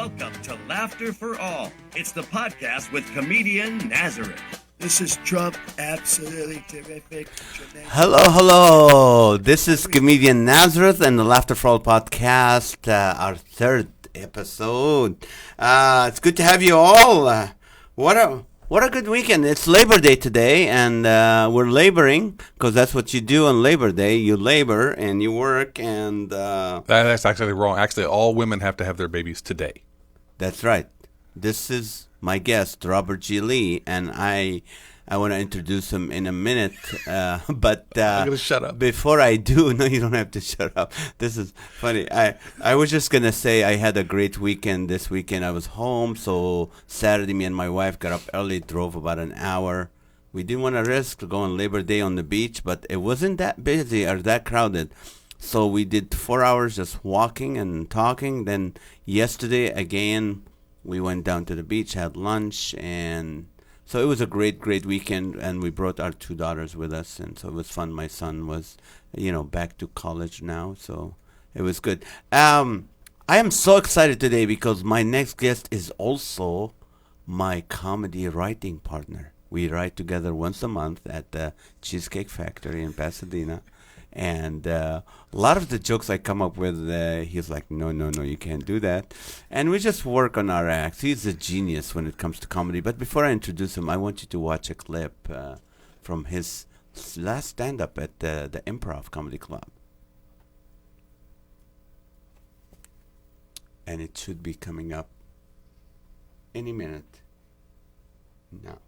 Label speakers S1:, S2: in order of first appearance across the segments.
S1: Welcome to Laughter for All. It's the podcast with comedian Nazareth.
S2: This is Trump, absolutely terrific.
S3: Hello. This is comedian Nazareth and the Laughter for All podcast, our third episode. It's good to have you all. What a good weekend. It's Labor Day today, and we're laboring, because that's what you do on Labor Day. You labor and you work, and...
S4: That's actually wrong. Actually, all women have to have their babies today.
S3: That's right. This is my guest, Robert G. Lee, and I want to introduce him in a minute, but
S4: I'm going to shut up.
S3: Before I do, no, you don't have to shut up. This is funny. I was just going to say I had a great weekend this weekend. I was home, so Saturday me and my wife got up early, drove about an hour. We didn't want to risk going Labor Day on the beach, but it wasn't that busy or that crowded. So we did 4 hours just walking and talking. Then yesterday, again, we went down to the beach, had lunch, and... So it was a great weekend, and we brought our two daughters with us, and so it was fun. My son was, back to college now, so it was good. I am so excited today because my next guest is also my comedy writing partner. We write together once a month at the Cheesecake Factory in Pasadena. And a lot of the jokes I come up with, he's like, no, you can't do that. And we just work on our acts. He's a genius when it comes to comedy. But before I introduce him, I want you to watch a clip from his last stand-up at the Improv Comedy Club. And it should be coming up any minute now.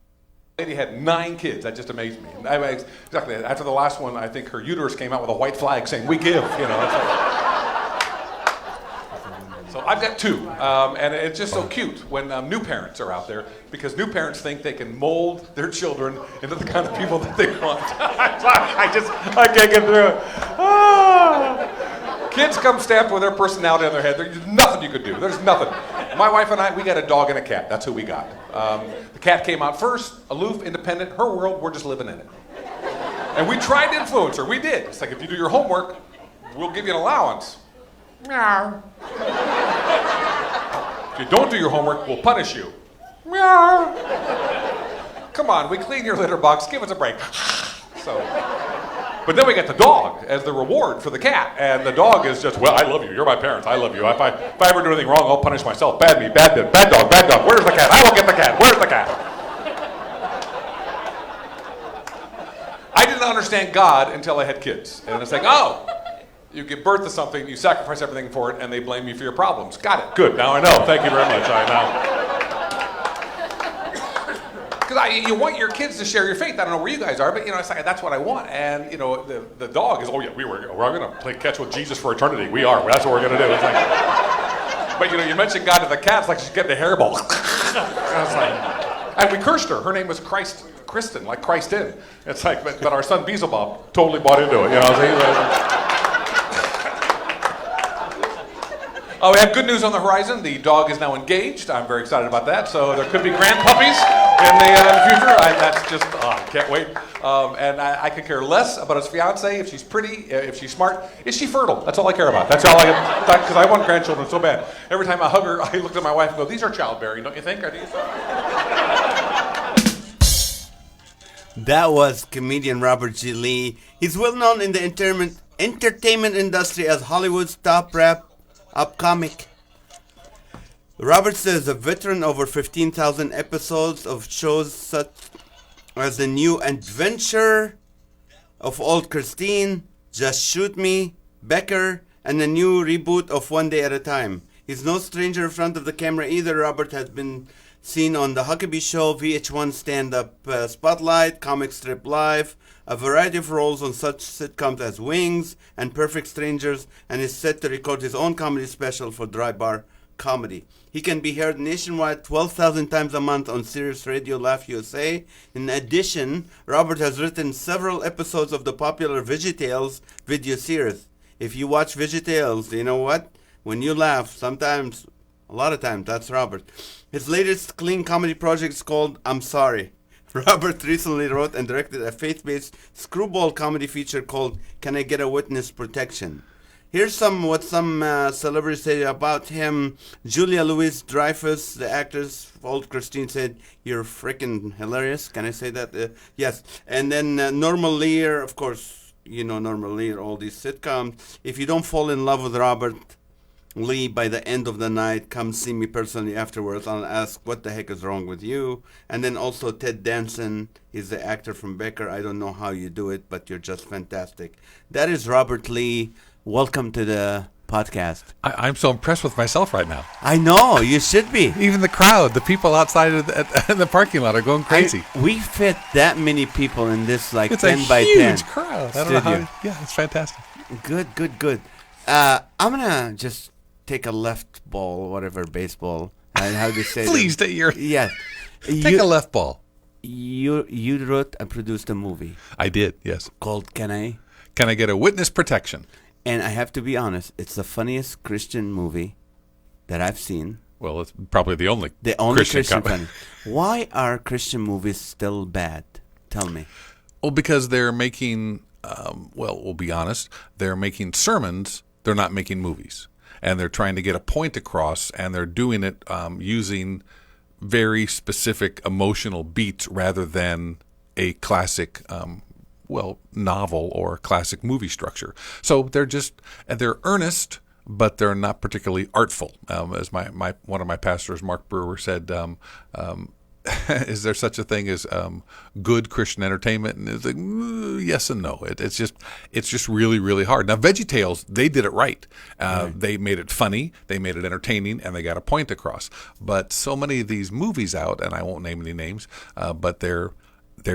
S4: Lady had 9 kids. That just amazed me. Exactly. After the last one, I think her uterus came out with a white flag saying, "We give." So I've got 2, and it's just so cute when new parents are out there, because new parents think they can mold their children into the kind of people that they want. I can't get through it. Kids come stamped with their personality on their head. There's nothing you could do. There's nothing. My wife and I, we got a dog and a cat. That's who we got. The cat came out first, aloof, independent. Her world, we're just living in it. And we tried to influence her. We did. It's like, if you do your homework, we'll give you an allowance. Meow. If you don't do your homework, we'll punish you. Meow. Come on, we clean your litter box. Give us a break. But then we get the dog as the reward for the cat, and the dog is just, well, I love you. You're my parents. I love you. If I ever do anything wrong, I'll punish myself. Bad me, bad dog. Where's the cat? I will get the cat. Where's the cat? I didn't understand God until I had kids, and it's like, oh, you give birth to something, you sacrifice everything for it, and they blame you for your problems. Got it. Good. Now I know. Thank you very much. I know. Because you want your kids to share your faith. I don't know where you guys are, but it's like, that's what I want. And the dog is, oh yeah, we're going to play catch with Jesus for eternity. We are. That's what we're going to do. It's like, but you mentioned God to the cat, it's like she's getting a hairball. And we cursed her. Her name was Kristen, like Christ in. It's like, but our son Beelzebub totally bought into it. We have good news on the horizon. The dog is now engaged. I'm very excited about that. So there could be grand puppies in the future. I can't wait. And I could care less about his fiance, if she's pretty, if she's smart. Is she fertile? That's all I care about. That's all because I want grandchildren so bad. Every time I hug her, I look at my wife and go, these are childbearing, don't you think? Are these?
S3: That was comedian Robert G. Lee. He's well known in the entertainment industry as Hollywood's top up comic. Robert is a veteran, over 15,000 episodes of shows such as The New Adventure of Old Christine, Just Shoot Me, Becker, and the new reboot of One Day at a Time. He's no stranger in front of the camera either. Robert has been seen on The Huckabee Show, VH1 Stand-Up Spotlight, Comic Strip Live, a variety of roles on such sitcoms as Wings and Perfect Strangers, and is set to record his own comedy special for Dry Bar Comedy. He can be heard nationwide 12,000 times a month on Sirius Radio Laugh USA. In addition, Robert has written several episodes of the popular VeggieTales video series. If you watch VeggieTales, you know what? When you laugh, sometimes, a lot of times, that's Robert. His latest clean comedy project is called I'm Sorry. Robert recently wrote and directed a faith-based screwball comedy feature called Can I Get a Witness Protection? Here's what some celebrities say about him. Julia Louis-Dreyfus, the actress, old Christine, said, "You're freaking hilarious." Can I say that? Yes. And then Norma Lear, of course, you know Norma Lear, all these sitcoms. "If you don't fall in love with Robert Lee by the end of the night, come see me personally afterwards. I'll ask what the heck is wrong with you." And then also Ted Danson is the actor from Becker. "I don't know how you do it, but you're just fantastic." That is Robert Lee. Welcome to the podcast.
S4: I'm so impressed with myself right now.
S3: I know, you should be.
S4: Even the crowd, the people outside of the parking lot are going crazy.
S3: We fit that many people in this like
S4: It's
S3: 10
S4: a
S3: by 10
S4: huge crowd. I don't know
S3: studio.
S4: how. Yeah, it's fantastic.
S3: Good. I'm going to just take a left ball, whatever, baseball. How do you say
S4: Please,
S3: that?
S4: yes.
S3: Yeah.
S4: Take a left ball.
S3: You wrote and produced a movie
S4: I did, yes.
S3: called Can
S4: Can I get a witness protection?
S3: And I have to be honest, it's the funniest Christian movie that I've seen.
S4: Well, it's probably the only
S3: Christian
S4: comedy.
S3: funny. Why are Christian movies still bad? Tell me.
S4: Well, because they're making, we'll be honest, they're making sermons, they're not making movies. And they're trying to get a point across, and they're doing it using very specific emotional beats rather than a classic novel or classic movie structure. So they're earnest, but they're not particularly artful. As one of my pastors, Mark Brewer, said, is there such a thing as good Christian entertainment? And it's like, yes and no. It's just really, really hard. Now, VeggieTales, they did it right. They made it funny, they made it entertaining, and they got a point across. But so many of these movies out, and I won't name any names, but they're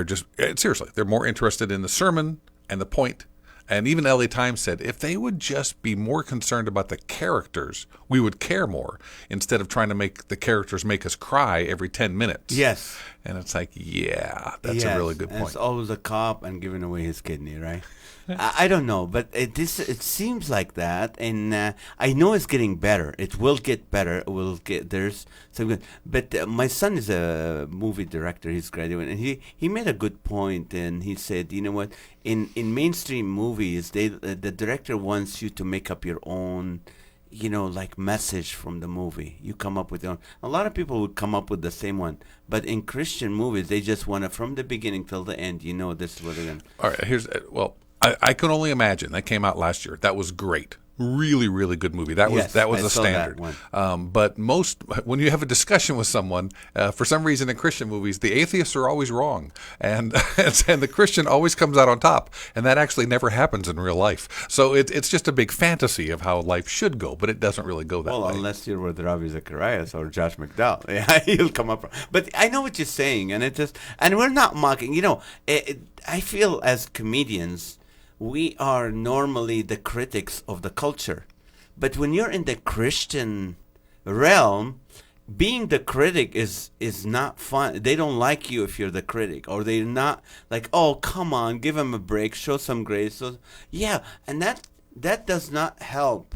S4: just, seriously, they're more interested in the sermon and the point. And even LA Times said, if they would just be more concerned about the characters, we would care more, instead of trying to make the characters make us cry every 10 minutes.
S3: Yes.
S4: And it's like, yeah, that's a really good point.
S3: It's always a cop and giving away his kidney, right? I don't know, but it seems like that, and I know it's getting better. It will get better. There's some good. But my son is a movie director. He's graduating, and he made a good point, and he said, you know what? In mainstream movies, the director wants you to make up your own, like message from the movie. You come up with your own. A lot of people would come up with the same one, but in Christian movies, they just want to, from the beginning till the end, this is what they're going to.
S4: All right, I can only imagine. That came out last year. That was great. Really, really good movie. That was a standard. But when you have a discussion with someone, for some reason in Christian movies, the atheists are always wrong, and the Christian always comes out on top, and that actually never happens in real life. So it's just a big fantasy of how life should go, but it doesn't really go that way.
S3: Well, unless you're with Ravi Zacharias or Josh McDowell, yeah, he'll come up. But I know what you're saying, and we're not mocking. I feel as comedians, we are normally the critics of the culture. But when you're in the Christian realm, being the critic is not fun. They don't like you if you're the critic, or they're not like, oh, come on, give him a break, show some grace. So, yeah, and that does not help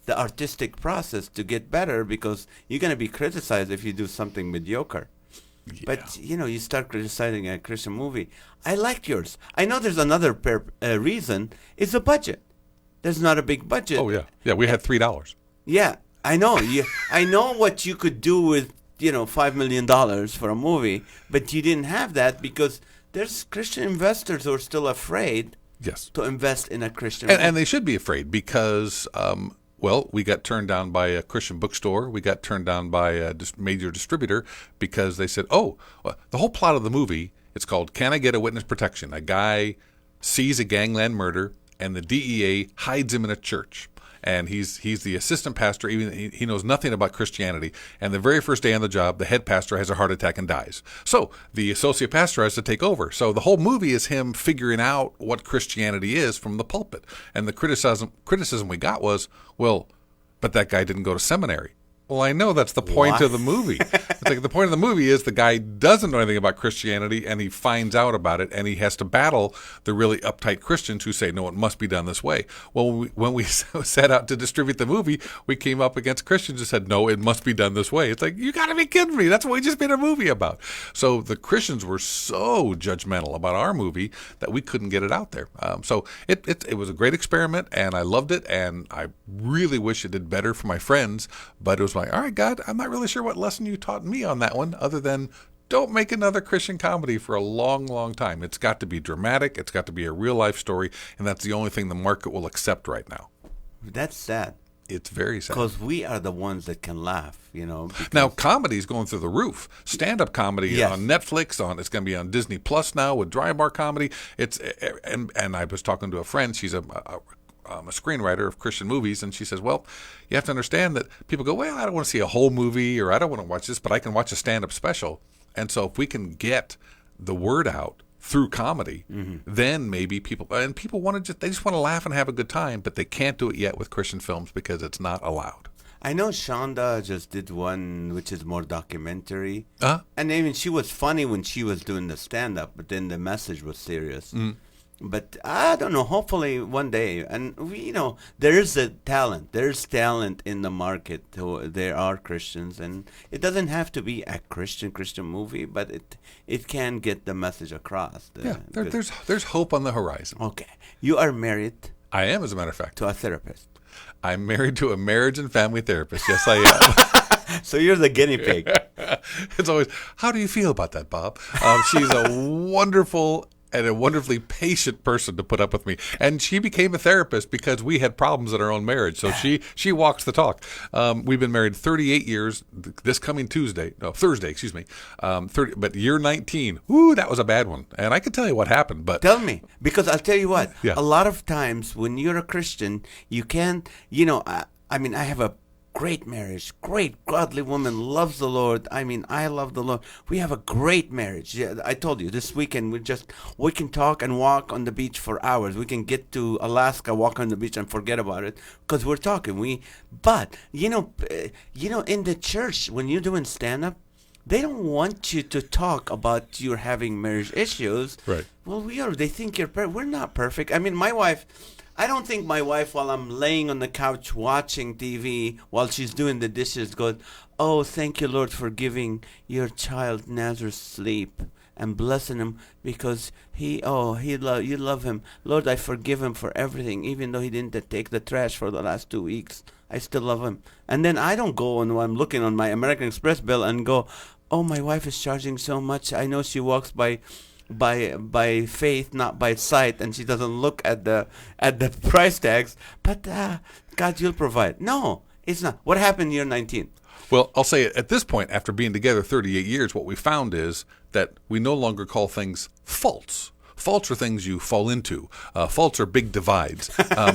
S3: the artistic process to get better, because you're going to be criticized if you do something mediocre. Yeah. But, you start criticizing a Christian movie. I liked yours. I know there's another reason. It's a budget. There's not a big budget.
S4: Oh, yeah. Yeah, we had $3.
S3: Yeah, I know. I know what you could do with, $5 million for a movie, but you didn't have that because there's Christian investors who are still afraid to invest in a Christian movie.
S4: And they should be afraid because... we got turned down by a Christian bookstore. We got turned down by a major distributor because they said, the whole plot of the movie, it's called Can I Get a Witness Protection? A guy sees a gangland murder, and the DEA hides him in a church. And he's the assistant pastor. Even he knows nothing about Christianity. And the very first day on the job, the head pastor has a heart attack and dies. So the associate pastor has to take over. So the whole movie is him figuring out what Christianity is from the pulpit. And the criticism we got was, but that guy didn't go to seminary. Well, I know that's the point of the movie. It's like the point of the movie is the guy doesn't know anything about Christianity, and he finds out about it, and he has to battle the really uptight Christians who say, no, it must be done this way. Well, when we set out to distribute the movie, we came up against Christians who said, no, it must be done this way. It's like, you got to be kidding me. That's what we just made a movie about. So the Christians were so judgmental about our movie that we couldn't get it out there. So it was a great experiment, and I loved it, and I really wish it did better for my friends. But it was like, all right, God, I'm not really sure what lesson you taught me on that one, other than don't make another Christian comedy for a long, long time. It's got to be dramatic. It's got to be a real life story, and that's the only thing the market will accept right now.
S3: That's sad.
S4: It's very sad.
S3: Because we are the ones that can laugh,
S4: Now, comedy's going through the roof. Stand-up comedy
S3: Yes.
S4: on Netflix. It's going to be on Disney Plus now with Dry Bar Comedy. And I was talking to a friend. She's a screenwriter of Christian movies, and she says, well, you have to understand that people go, well, I don't want to see a whole movie, or I don't want to watch this, but I can watch a stand-up special. And so if we can get the word out through comedy, then maybe people want to they just want to laugh and have a good time, but they can't do it yet with Christian films because it's not allowed.
S3: I know Shonda just did one which is more documentary.
S4: Uh-huh.
S3: And even she was funny when she was doing the stand-up, but then the message was serious. But I don't know, hopefully one day. And, there is a talent. There's talent in the market. There are Christians. And it doesn't have to be a Christian movie, but it can get the message across.
S4: There's hope on the horizon.
S3: Okay. You are married
S4: I am, as a matter of fact.
S3: to a therapist.
S4: I'm married to a marriage and family therapist. Yes, I am.
S3: So you're the guinea pig.
S4: It's always, how do you feel about that, Bob? She's a wonderful and a wonderfully patient person to put up with me. And she became a therapist because we had problems in our own marriage. So she walks the talk. We've been married 38 years. This coming Thursday, 30, but year 19. Woo, that was a bad one. And I can tell you what happened. But
S3: Tell me, because I'll tell you what,
S4: Yeah.
S3: a lot of times when you're a Christian, you can't, I have a great marriage, great godly woman, loves the Lord. I love the Lord. We have a great marriage. Yeah, I told you, this weekend we can talk and walk on the beach for hours. We can get to Alaska, walk on the beach and forget about it because we're talking. But in the church, when you're doing stand-up, they don't want you to talk about you having marriage issues.
S4: Right.
S3: Well, they think you're perfect. We're not perfect. My wife, I don't think my wife, while I'm laying on the couch watching TV while she's doing the dishes, goes, oh, thank you, Lord, for giving your child Nazareth sleep and blessing him because you love him. Lord, I forgive him for everything, even though he didn't take the trash for the last 2 weeks. I still love him. And then I don't go and I'm looking on my American Express bill and go, oh, my wife is charging so much. I know she walks by faith, not by sight, and she doesn't look at the price tags. But God, you'll provide. No, it's not. What happened year 19?
S4: Well, I'll say at this point, after being together 38 years, what we found is that we no longer call things faults. Faults are things you fall into. Faults are big divides.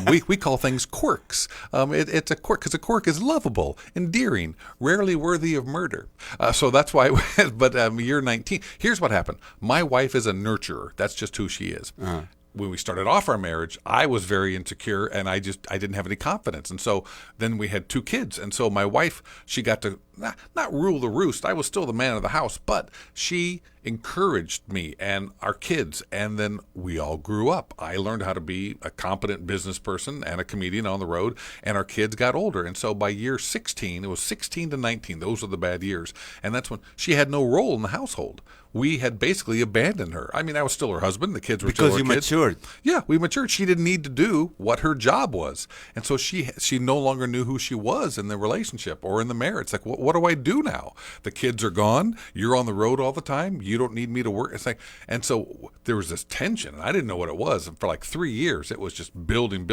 S4: We call things quirks. It's a quirk because a quirk is lovable, endearing, rarely worthy of murder. So that's why. But year 19. Here's what happened. My wife is a nurturer. That's just who she is. Uh-huh. When we started off our marriage, I was very insecure and I didn't have any confidence. And so then we had 2 kids. And so my wife, she got to not rule the roost. I was still the man of the house, but she encouraged me and our kids. And then we all grew up. I learned how to be a competent business person and a comedian on the road, and our kids got older. And so by year 16, it was 16 to 19. Those were the bad years. And that's when she had no role in the household. We had basically abandoned her. I was still her husband. The kids were still her kids.
S3: Because you matured.
S4: Yeah, we matured. She didn't need to do what her job was. And so she no longer knew who she was in the relationship or in the marriage. It's like, what do I do now? The kids are gone. You're on the road all the time. You don't need me to work. It's like, and so there was this tension. And I didn't know what it was. And for like 3 years, it was just building.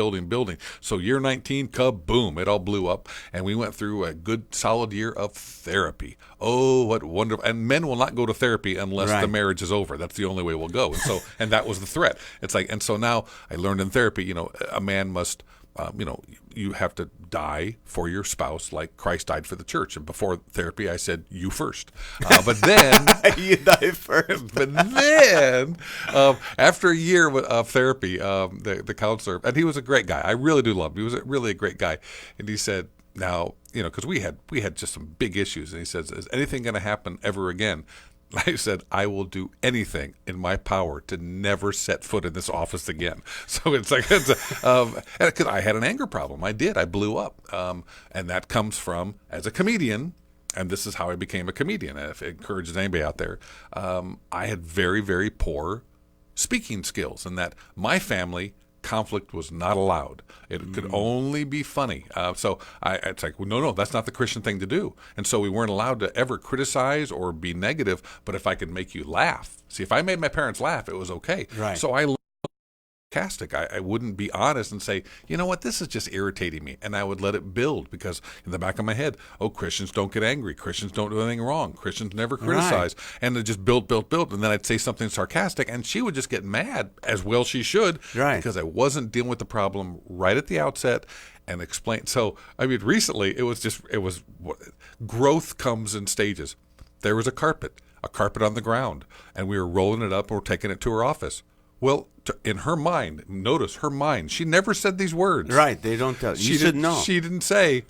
S4: So year 19, kaboom, it all blew up. And we went through a good, solid year of therapy. Oh, what wonderful. And men will not go to therapy unless the marriage is over. That's the only way we'll go. And that was the threat. It's like, and so now I learned in therapy, a man must, you have to die for your spouse like Christ died for the church. And before therapy, I said, you first. But then
S3: you die first.
S4: But then after a year of therapy, the counselor, and he was a great guy. I really do love him. He was really a great guy. And he said, now because we had just some big issues, and he says, "Is anything going to happen ever again?" I said, I will do anything in my power to never set foot in this office again. So it's like, because I had an anger problem. I did. I blew up. And that comes from, as a comedian, and this is how I became a comedian, if it encourages anybody out there, I had very, very poor speaking skills, and that my family, conflict was not allowed. It could only be funny. So it's like, well, no, that's not the Christian thing to do. And so we weren't allowed to ever criticize or be negative. But if I could make you laugh, see, if I made my parents laugh, it was okay.
S3: Right.
S4: So I sarcastic. I wouldn't be honest and say, you know what, this is just irritating me. And I would let it build, because in the back of my head, Christians don't get angry. Christians don't do anything wrong. Christians never criticize. Right. And it just built. And then I'd say something sarcastic, and she would just get mad, as well she should,
S3: right,
S4: because I wasn't dealing with the problem right at the outset and explain. So, I mean, recently it was growth comes in stages. There was a carpet on the ground, and we were rolling it up and we're taking it to her office. Well, in her mind, notice her mind, she never said these words.
S3: Right, they don't tell. You should know.
S4: She didn't say,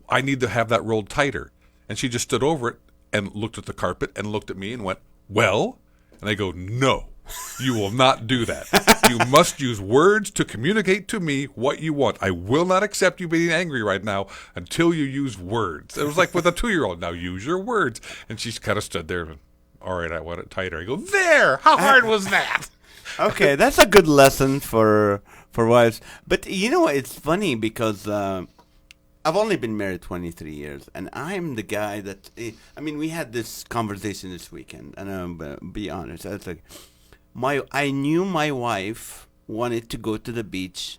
S4: I need to have that rolled tighter. And she just stood over it and looked at the carpet and looked at me and went, well? And I go, no, you will not do that. You must use words to communicate to me what you want. I will not accept you being angry right now until you use words. It was like with a 2-year-old. Now use your words. And she kind of stood there and, all right, I want it tighter. I go, there! How hard was that?
S3: Okay, that's a good lesson for wives. But you know what? It's funny because I've only been married 23 years, and I'm the guy that we had this conversation this weekend, and I'll be honest. I was like, I knew my wife wanted to go to the beach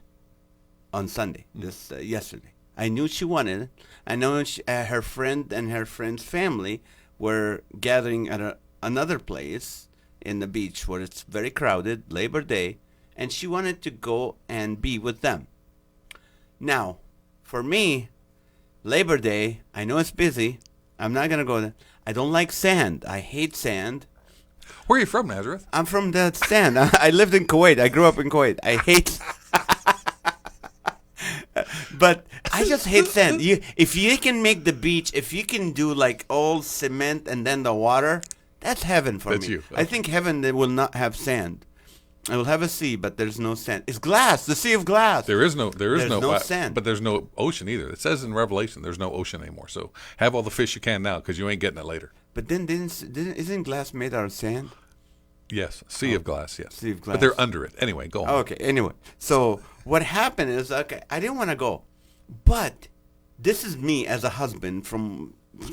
S3: on Sunday, yesterday. I knew she wanted it. I know her friend and her friend's family were gathering at another place in the beach where it's very crowded, Labor Day, and she wanted to go and be with them. Now, for me, Labor Day, I know it's busy. I'm not going to go there. I don't like sand. I hate sand.
S4: Where are you from, Nazareth?
S3: I'm from the sand. I lived in Kuwait. I grew up in Kuwait. I hate but I just hate sand. If you can make the beach, if you can do like all cement and then the water, that's heaven for me.
S4: You. Okay.
S3: I think heaven, they will not have sand. I will have a sea, but there's no sand. It's glass, the sea of glass.
S4: There's no
S3: sand.
S4: But there's no ocean either. It says in Revelation there's no ocean anymore. So have all the fish you can now, because you ain't getting it later.
S3: But then isn't glass made out of sand?
S4: Yes, sea of glass, yes.
S3: Sea of glass.
S4: But they're under it. Anyway, go on.
S3: Okay, anyway. So what happened is, I didn't want to go. But this is me as a husband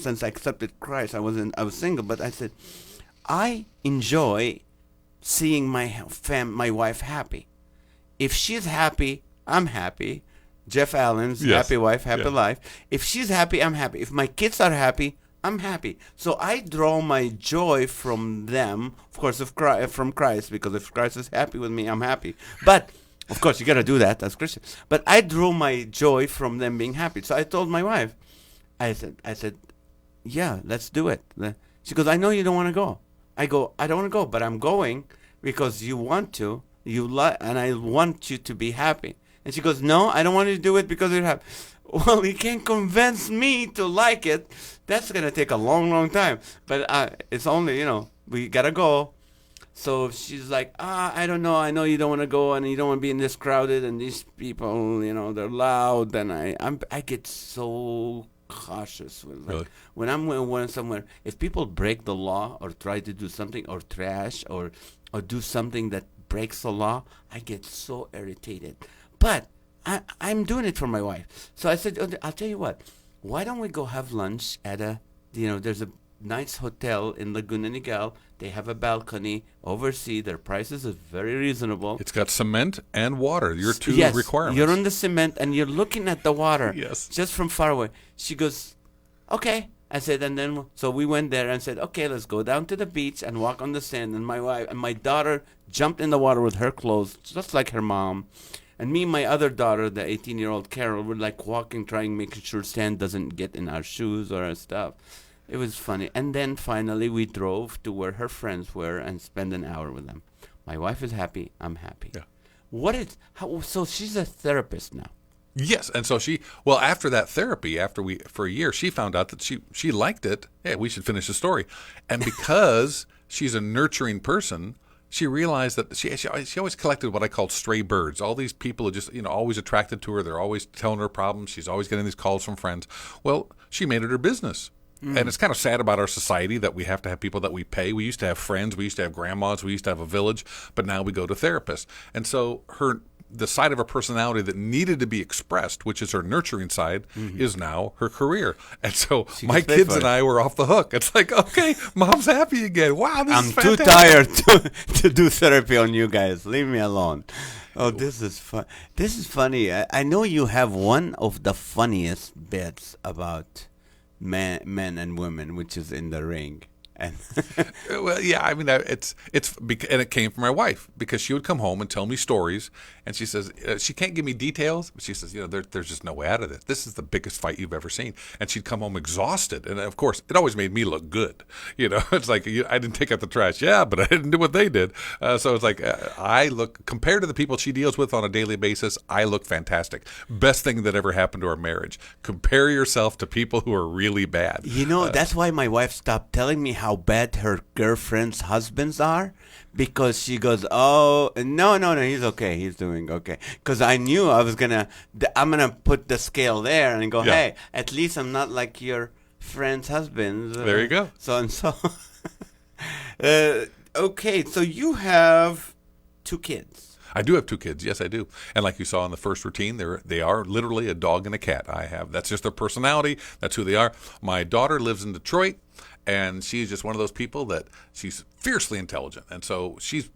S3: since I accepted Christ. I was single, but I said, I enjoy seeing my wife happy. If she's happy, I'm happy. Jeff Allen's happy wife, happy life. If she's happy, I'm happy. If my kids are happy, I'm happy. So I draw my joy from them, of course, from Christ, because if Christ is happy with me, I'm happy. But of course, you got to do that as Christian. But I draw my joy from them being happy. So I told my wife, I said, yeah, let's do it. She goes, I know you don't want to go. I go, I don't want to go, but I'm going because you want to, and I want you to be happy. And she goes, no, I don't want you to do it because you're happy. Well, you can't convince me to like it. That's going to take a long, long time. But it's only, we got to go. So she's like, I don't know. I know you don't want to go, and you don't want to be in this crowded, and these people, they're loud. And I get so cautious when I'm going somewhere. If people break the law or try to do something or trash or do something that breaks the law, I get so irritated. But I'm doing it for my wife. So I said, I'll tell you what. Why don't we go have lunch at there's a nice hotel in Laguna Niguel. They have a balcony, oversee. Their prices are very reasonable.
S4: It's got cement and water. Your two requirements.
S3: You're on the cement and you're looking at the water.
S4: Yes.
S3: Just from far away. She goes, okay. I said, and then so we went there and said, okay, let's go down to the beach and walk on the sand. And my wife and my daughter jumped in the water with her clothes, just like her mom. And me and my other daughter, the 18-year-old Carol, were like walking, making sure sand doesn't get in our shoes or our stuff. It was funny. And then finally we drove to where her friends were and spent an hour with them. My wife is happy. I'm happy.
S4: Yeah.
S3: So she's a therapist now.
S4: Yes, and so after that therapy, for a year, she found out that she liked it. Yeah, we should finish the story. And because she's a nurturing person, she realized that she always collected what I called stray birds. All these people who just, always attracted to her. They're always telling her problems. She's always getting these calls from friends. Well, she made it her business. And it's kind of sad about our society that we have to have people that we pay. We used to have friends. We used to have grandmas. We used to have a village. But now we go to therapists. And so the side of her personality that needed to be expressed, which is her nurturing side, is now her career. And so my kids and I were off the hook. It's like, okay, mom's happy again. Wow, this is fantastic.
S3: I'm too tired to do therapy on you guys. Leave me alone. Oh, this is fun. This is funny. I know you have one of the funniest bits about men and women, which is in the ring. And
S4: well, yeah, I mean, and it came from my wife because she would come home and tell me stories, and she says she can't give me details, but she says, there's just no way out of this. This is the biggest fight you've ever seen, and she'd come home exhausted, and of course, it always made me look good. It's like I didn't take out the trash, yeah, but I didn't do what they did. So it's like I look compared to the people she deals with on a daily basis, I look fantastic. Best thing that ever happened to our marriage. Compare yourself to people who are really bad.
S3: That's why my wife stopped telling me how bad her girlfriends' husbands are, because she goes, oh, no, he's okay, he's doing okay. Because I knew I'm gonna put the scale there and go, hey, at least I'm not like your friends' husbands.
S4: There you go.
S3: So and so. Okay, so you have 2 kids.
S4: I do have 2 kids. Yes, I do. And like you saw in the first routine, they are literally a dog and a cat. That's just their personality. That's who they are. My daughter lives in Detroit, and she's just one of those people that she's fiercely intelligent. And so she's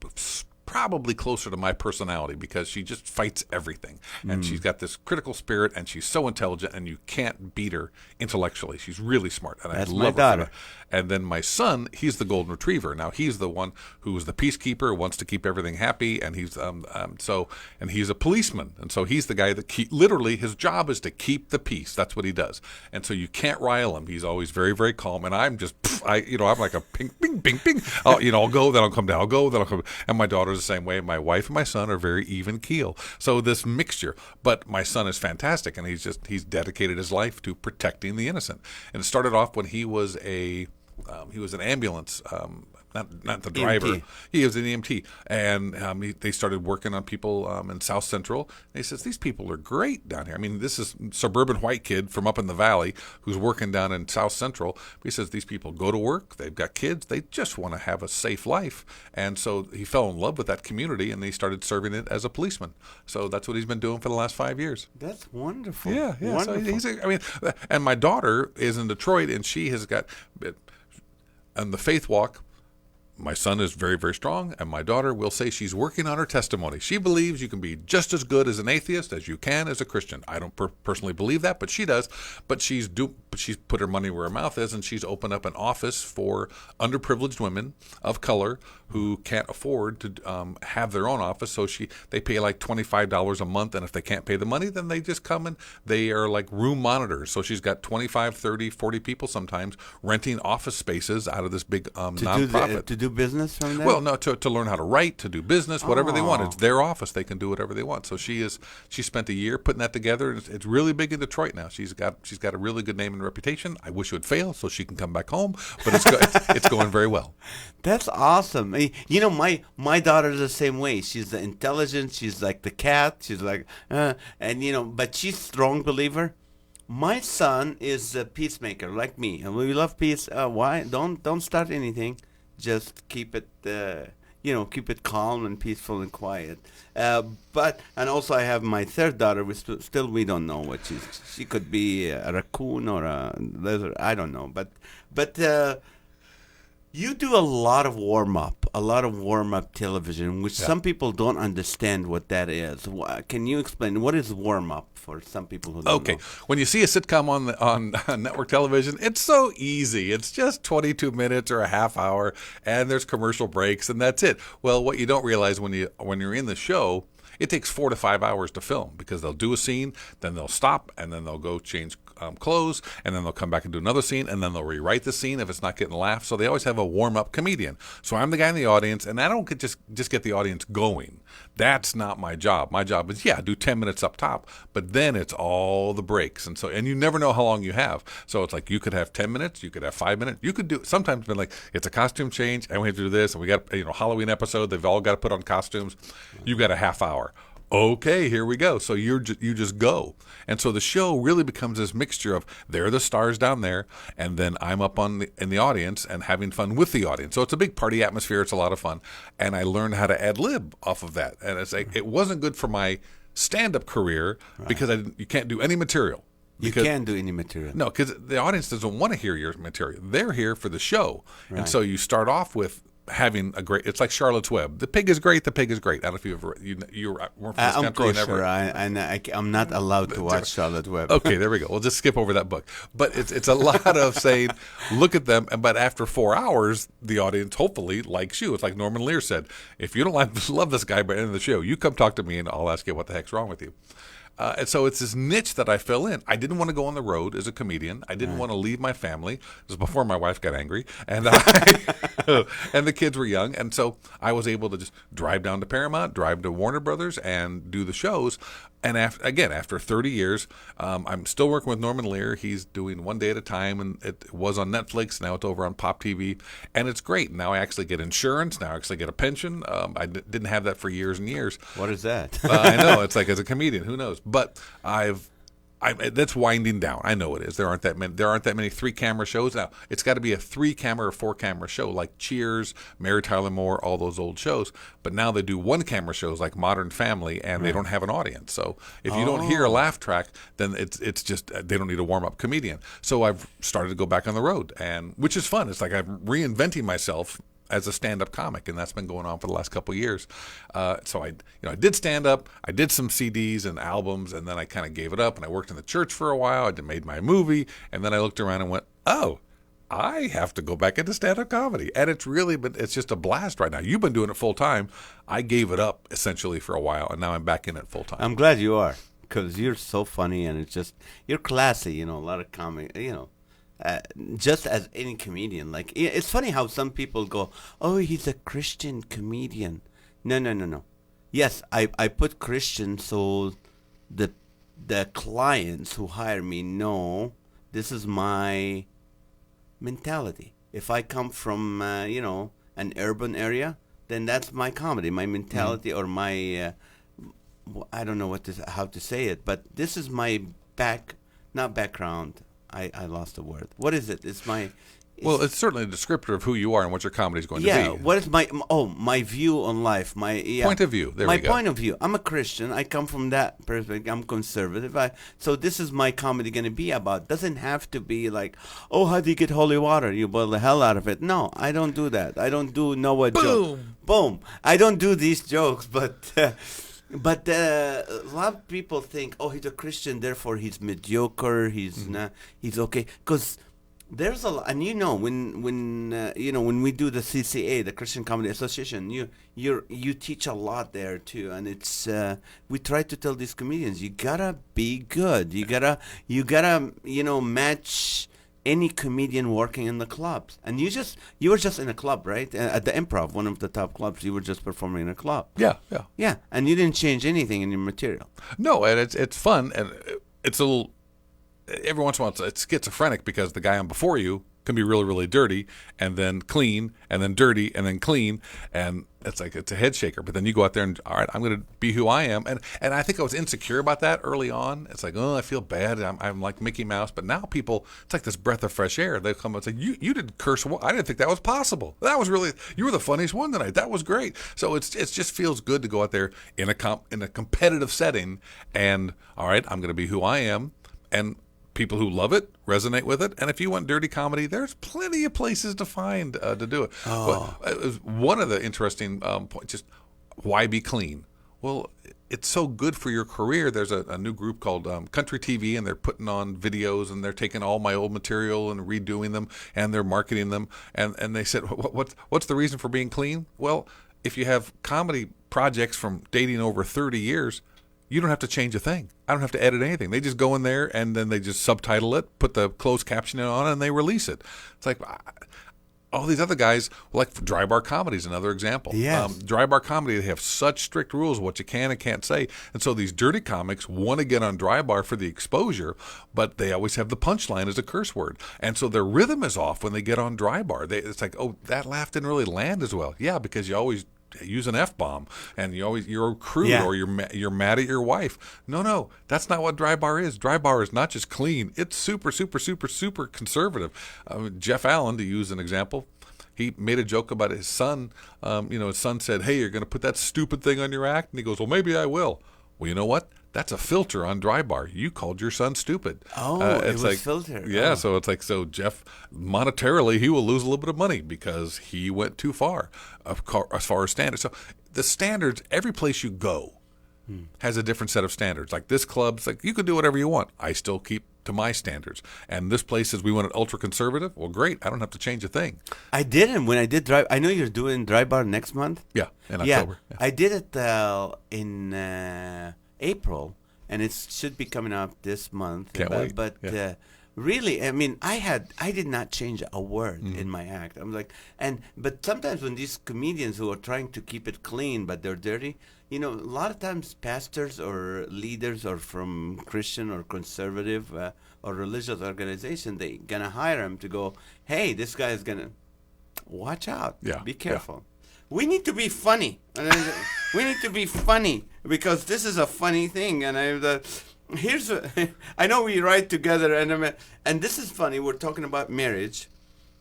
S4: probably closer to my personality because she just fights everything. And she's got this critical spirit, and she's so intelligent, and you can't beat her intellectually. She's really smart. And
S3: That's
S4: I
S3: my
S4: love
S3: daughter.
S4: her for that. And then my son, he's the golden retriever. Now he's the one who is the peacekeeper, wants to keep everything happy, and he's and he's a policeman, and so he's the guy that literally his job is to keep the peace. That's what he does, and so you can't rile him. He's always very, very calm, and I'm just I'm like a ping, ping, ping, ping. I'll go, then I'll come down. I'll go, then I'll come. And my daughter's the same way. My wife and my son are very even keel. So this mixture, but my son is fantastic, and he's dedicated his life to protecting the innocent. And it started off when he was he was an ambulance, not the driver.
S3: EMT.
S4: He was an EMT, and they started working on people in South Central. And he says, these people are great down here. I mean, this is suburban white kid from up in the valley who's working down in South Central. He says these people go to work, they've got kids, they just want to have a safe life. And so he fell in love with that community, and he started serving it as a policeman. So that's what he's been doing for the last 5 years.
S3: That's wonderful.
S4: Yeah.
S3: Wonderful.
S4: So and my daughter is in Detroit, and she has got, on the faith walk, my son is very, very strong, and my daughter will say she's working on her testimony. She believes you can be just as good as an atheist as you can as a Christian. I don't personally believe that, but she does. But she's put her money where her mouth is, and she's opened up an office for underprivileged women of color who can't afford to have their own office. So they pay like $25 a month, and if they can't pay the money, then they just come and they are like room monitors. So she's got 25, 30, 40 people sometimes renting office spaces out of this big nonprofit.
S3: To do business from there?
S4: Well, no, to learn how to write, to do business, whatever they want. It's their office; they can do whatever they want. So she spent a year putting that together, and it's really big in Detroit now. She's got a really good name and reputation. I wish it would fail so she can come back home, but it's going very well.
S3: That's awesome. My daughter's the same way. She's intelligent. She's like the cat. She's like, but she's a strong believer. My son is a peacemaker like me, and we love peace. Why? Don't start anything. Just keep it, keep it calm and peaceful and quiet. And also I have my third daughter. We don't know what she could be, a raccoon or a lizard. I don't know. But you do a lot of warm-up television, which some people don't understand what that is. Can you explain what is warm-up for some people who don't know?
S4: When you see a sitcom on network television, it's so easy. It's just 22 minutes or a half hour, and there's commercial breaks, and that's it. Well, what you don't realize when you're in the show, it takes 4 to 5 hours to film because they'll do a scene, then they'll stop, and then they'll go change close, and then they'll come back and do another scene, and then they'll rewrite the scene if it's not getting laughs. So they always have a warm-up comedian. So I'm the guy in the audience, and I don't just get the audience going. That's not my job. My job is, do 10 minutes up top, but then it's all the breaks. And you never know how long you have. So it's like you could have 10 minutes, you could have 5 minutes. You could do, sometimes been like, it's a costume change, and we have to do this, and we got, Halloween episode, they've all got to put on costumes. You got a half hour. Okay, here we go. So you just go. And so the show really becomes this mixture of they're the stars down there, and then I'm up in the audience and having fun with the audience. So it's a big party atmosphere. It's a lot of fun. And I learned how to ad-lib off of that. And it's like, it wasn't good for my stand-up career because you can't do any material.
S3: You can't do any material.
S4: No, because the audience doesn't want to hear your material. They're here for the show. Right. And so you start off with having a great, it's like Charlotte's Web. The pig is great, the pig is great. I don't know if you've ever, you weren't from this country.
S3: I'm kosher. I'm not allowed to watch Charlotte's Web.
S4: Okay, there we go. We'll just skip over that book. But it's a lot of saying, look at them, but after 4 hours, the audience hopefully likes you. It's like Norman Lear said, if you don't love this guy by the end of the show, you come talk to me and I'll ask you what the heck's wrong with you. And so it's this niche that I fell in. I didn't want to go on the road as a comedian. I didn't want to leave my family. This was before my wife got angry, and and the kids were young. And so I was able to just drive down to Paramount, drive to Warner Brothers, and do the shows. And after 30 years, I'm still working with Norman Lear. He's doing One Day at a Time, and it was on Netflix. Now it's over on Pop TV, and it's great. Now I actually get insurance. Now I actually get a pension. I didn't have that for years and years.
S3: What is that?
S4: I know. It's like as a comedian, who knows? But that's winding down. I know it is. There aren't that many 3-camera shows now. It's got to be a 3-camera or 4-camera show, like Cheers, Mary Tyler Moore, all those old shows. But now they do 1-camera shows like Modern Family, and they don't have an audience. So if you don't hear a laugh track, then it's just they don't need a warm up comedian. So I've started to go back on the road, and which is fun. It's like I'm reinventing myself as a stand-up comic, and that's been going on for the last couple of years. So I did stand-up, I did some CDs and albums, and then I kind of gave it up, and I worked in the church for a while. I made my movie, and then I looked around and went, oh, I have to go back into stand-up comedy. And it's just a blast right now. You've been doing it full-time. I gave it up, essentially, for a while, and now I'm back in it full-time.
S3: I'm glad you are, because you're so funny, and you're classy, a lot of comedy, just as any comedian. Like, it's funny how some people go, oh, he's a Christian comedian. No. Yes, I put Christian so the clients who hire me know this is my mentality. If I come from, an urban area, then that's my comedy, my mentality, or my, I don't know how to say it, but this is my not background. I lost the word. What is it? It's
S4: it's certainly a descriptor of who you are and what your comedy is going to be.
S3: Yeah, what is my view on life,
S4: point of view. There we go.
S3: My point of view. I'm a Christian. I come from that perspective. I'm conservative. So this is my comedy going to be about. Doesn't have to be like, oh, how do you get holy water? You boil the hell out of it. No, I don't do that. I don't do Noah jokes. Boom. I don't do these jokes, but a lot of people think, oh, he's a Christian, therefore he's mediocre. He's not. He's okay. Because there's a lot, and when we do the CCA, the Christian Comedy Association, you teach a lot there too, and it's we try to tell these comedians, you gotta be good. You gotta match any comedian working in the clubs. And you were just in a club, right? At the Improv, one of the top clubs. You were just performing in a club. Yeah. And you didn't change anything in your material.
S4: No, and it's fun, and it's a little. Every once in a while, it's schizophrenic because the guy on before you can be really, really dirty, and then clean, and then dirty, and then clean, and it's a head shaker. But then you go out there and, all right, I'm going to be who I am, and I think I was insecure about that early on. It's like, oh, I feel bad. I'm like Mickey Mouse. But now people, it's like this breath of fresh air. They come and say, you didn't curse. I didn't think that was possible. That was really, you were the funniest one tonight. That was great. So it just feels good to go out there in a competitive setting, and all right, I'm going to be who I am, and people who love it resonate with it. And if you want dirty comedy, there's plenty of places to find to do it.
S3: Oh.
S4: One of the interesting points, just why be clean? Well, it's so good for your career. There's a new group called Country TV, and they're putting on videos, and they're taking all my old material and redoing them, and they're marketing them. And they said, what's the reason for being clean? Well, if you have comedy projects from dating over 30 years, You don't have to change a thing. I don't have to edit anything. They just go in there and then they just subtitle it, put the closed captioning on, and they release it. It's like all these other guys, like Dry Bar Comedy is another example.
S3: Yes.
S4: Dry Bar Comedy, they have such strict rules what you can and can't say. And so these dirty comics want to get on Dry Bar for the exposure, but they always have the punchline as a curse word. And so their rhythm is off when they get on Dry Bar. It's like, oh, that laugh didn't really land as well. Yeah, because you always use an F-bomb and you're crude or you're mad at your wife. No, that's not what Dry Bar is. Dry Bar is not just clean. It's super, super, super, super conservative. Jeff Allen, to use an example, he made a joke about his son. His son said, hey, you're going to put that stupid thing on your act? And he goes, well, maybe I will. Well, you know what? That's a filter on Dry Bar. You called your son stupid.
S3: Oh, it was filtered.
S4: Yeah,
S3: oh.
S4: so it's like, so Jeff, monetarily, he will lose a little bit of money because he went too far as far as standards. So the standards, every place you go has a different set of standards. Like this club's like, you can do whatever you want. I still keep to my standards. And this place says we want it ultra conservative. Well, great. I don't have to change a thing.
S3: I didn't when I did Dry. I know you're doing Dry Bar next month.
S4: Yeah, in October.
S3: Yeah, I did it in April, and it should be coming up this month.
S4: Can't wait.
S3: But really, I mean, I did not change a word in my act. I'm like, but sometimes when these comedians who are trying to keep it clean but they're dirty, a lot of times pastors or leaders or from Christian or conservative or religious organization, they gonna hire him to go, hey, this guy is gonna watch out.
S4: Yeah,
S3: be careful. We need to be funny. We need to be funny because this is a funny thing. And I know we write together, and this is funny. We're talking about marriage,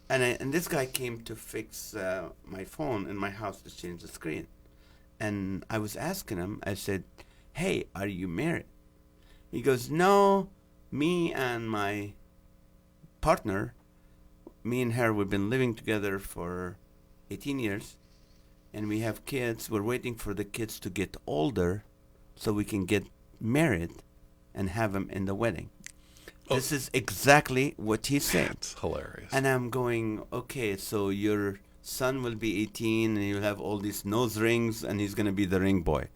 S3: and this guy came to fix my phone in my house to change the screen. And I was asking him, I said, hey, are you married? He goes, no, me and my partner, me and her, we've been living together for 18 years. And we have kids. We're waiting for the kids to get older so we can get married and have them in the wedding. Oh. This is exactly what he said.
S4: That's hilarious.
S3: And I'm going, okay, so your son will be 18 and he'll have all these nose rings and he's going to be the ring boy.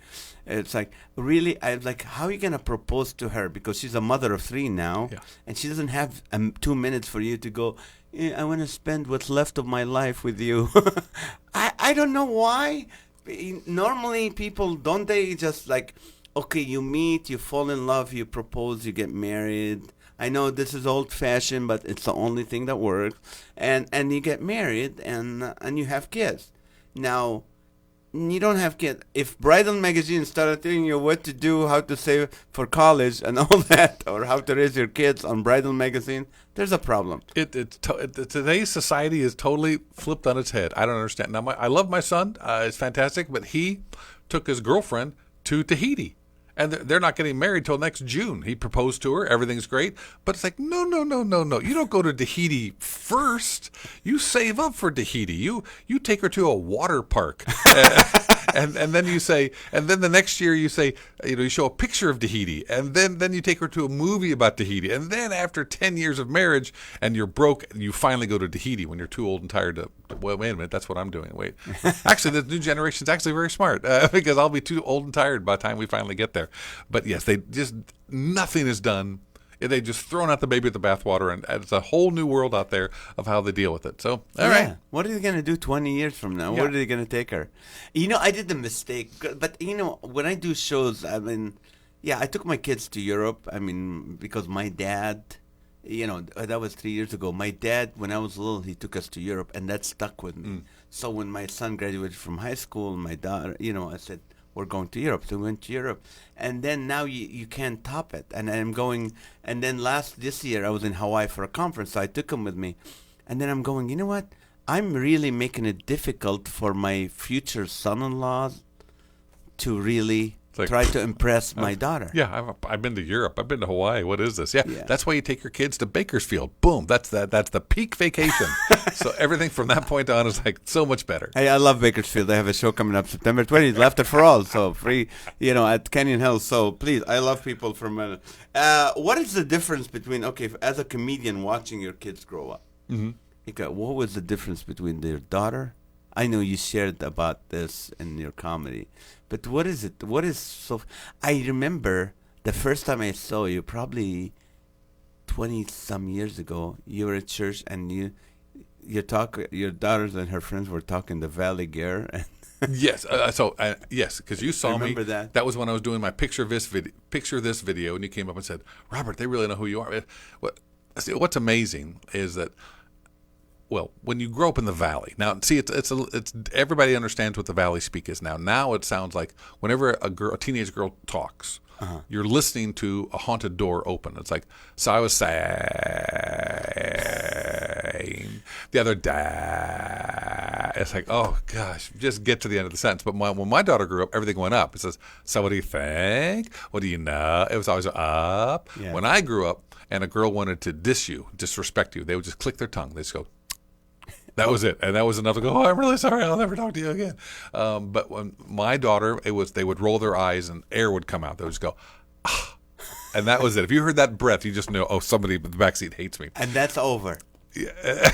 S3: It's like, really, I'm like, how are you going to propose to her? Because she's a mother of 3 now, and she doesn't have 2 minutes for you to go, I want to spend what's left of my life with you. I don't know why. Normally people, don't they just like, okay, you meet, you fall in love, you propose, you get married. I know this is old-fashioned, but it's the only thing that works. And you get married, and you have kids. Now, you don't have kids. If Bridal Magazine started telling you what to do, how to save for college and all that, or how to raise your kids on Bridal Magazine, there's a problem.
S4: Today's society is totally flipped on its head. I don't understand. Now, I love my son. It's fantastic, but he took his girlfriend to Tahiti. And they're not getting married till next June. He proposed to her. Everything's great. But it's like, no. You don't go to Tahiti first. You save up for Tahiti. You take her to a water park. and then you say, and then the next year you say, you show a picture of Tahiti. And then you take her to a movie about Tahiti. And then after 10 years of marriage and you're broke, you finally go to Tahiti when you're too old and tired to, well, wait a minute, that's what I'm doing. Wait. Actually, the new generation's actually very smart because I'll be too old and tired by the time we finally get there. But yes, nothing is done. They just thrown out the baby with the bathwater, and it's a whole new world out there of how they deal with it. So, all right.
S3: What are they going to do 20 years from now? Where are they going to take her? I did the mistake, but when I do shows, I took my kids to Europe. Because my dad, that was 3 years ago. My dad, when I was little, he took us to Europe, and that stuck with me. So when my son graduated from high school, my daughter, I said, we're going to Europe. So we went to Europe. And then now you can't top it. And I'm going, and then this year I was in Hawaii for a conference, so I took him with me. And then I'm going, you know what? I'm really making it difficult for my future son-in-laws to really try to impress my daughter.
S4: Yeah, I've been to Europe. I've been to Hawaii. What is this? Yeah, that's why you take your kids to Bakersfield. Boom, that's the peak vacation. So everything from that point on is like so much better.
S3: Hey, I love Bakersfield. They have a show coming up September 20th, Laughter for All, so free, at Canyon Hills. So please, I love people from. What is the difference between as a comedian watching your kids grow up? Mm-hmm. What was the difference between their daughter? I know you shared about this in your comedy, but what is it? What is so? I remember the first time I saw you, probably 20 some years ago. You were at church and your daughters and her friends were talking the Valley Gear. And
S4: Yes. Yes, because you saw me.
S3: remember that.
S4: That was when I was doing my picture this video, and you came up and said, "Robert, they really know who you are." What's amazing is that, well, when you grow up in the Valley, now see, it's everybody understands what the Valley speak is now. Now it sounds like whenever a teenage girl talks, you're listening to a haunted door open. It's like, so I was saying the other day. It's like, oh gosh, just get to the end of the sentence. But when my daughter grew up, everything went up. It says, so what do you think? What do you know? It was always up.
S3: Yeah.
S4: When I grew up and a girl wanted to disrespect you, they would just click their tongue. They just go, that was it. And that was enough to go, oh, I'm really sorry, I'll never talk to you again. But when my daughter, they would roll their eyes and air would come out. They would just go, ah. And that was it. If you heard that breath, you just know, oh, somebody in the backseat hates me.
S3: And that's over.
S4: Yeah.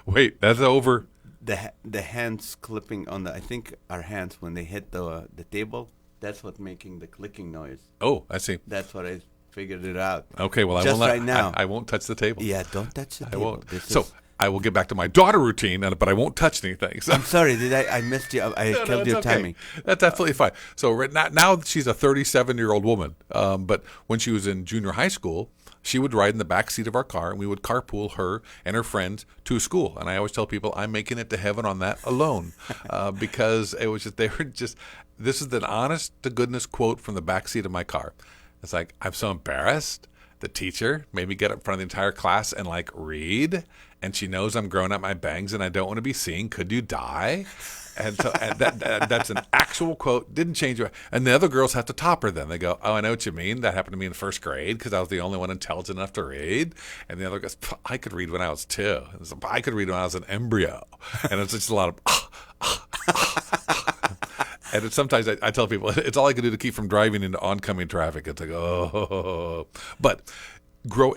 S4: Wait, that's over?
S3: The hands clipping on I think our hands when they hit the table, that's what making the clicking noise.
S4: Oh, I see.
S3: That's what I figured it out.
S4: Okay, well,
S3: Just right now.
S4: I won't touch the table.
S3: Yeah, don't touch the
S4: I
S3: table.
S4: won't.
S3: This
S4: I will get back to my daughter routine, but I won't touch anything. So.
S3: I'm sorry, I missed you. I killed your
S4: it's okay.
S3: timing.
S4: That's absolutely fine. So now she's a 37-year-old woman. But when she was in junior high school, she would ride in the back seat of our car, and we would carpool her and her friends to school. And I always tell people, I'm making it to heaven on that alone, because it was just this is an honest to goodness quote from the back seat of my car. It's like, I'm so embarrassed. The teacher made me get up in front of the entire class and read, and she knows I'm growing out my bangs and I don't want to be seen. Could you die? And so that's an actual quote. Didn't change it. And the other girls have to top her then. They go, oh, I know what you mean. That happened to me in first grade because I was the only one intelligent enough to read. And the other goes, I could read when I was 2. I could read when I was an embryo. And it's just a lot of And sometimes I tell people it's all I can do to keep from driving into oncoming traffic. It's like, oh. But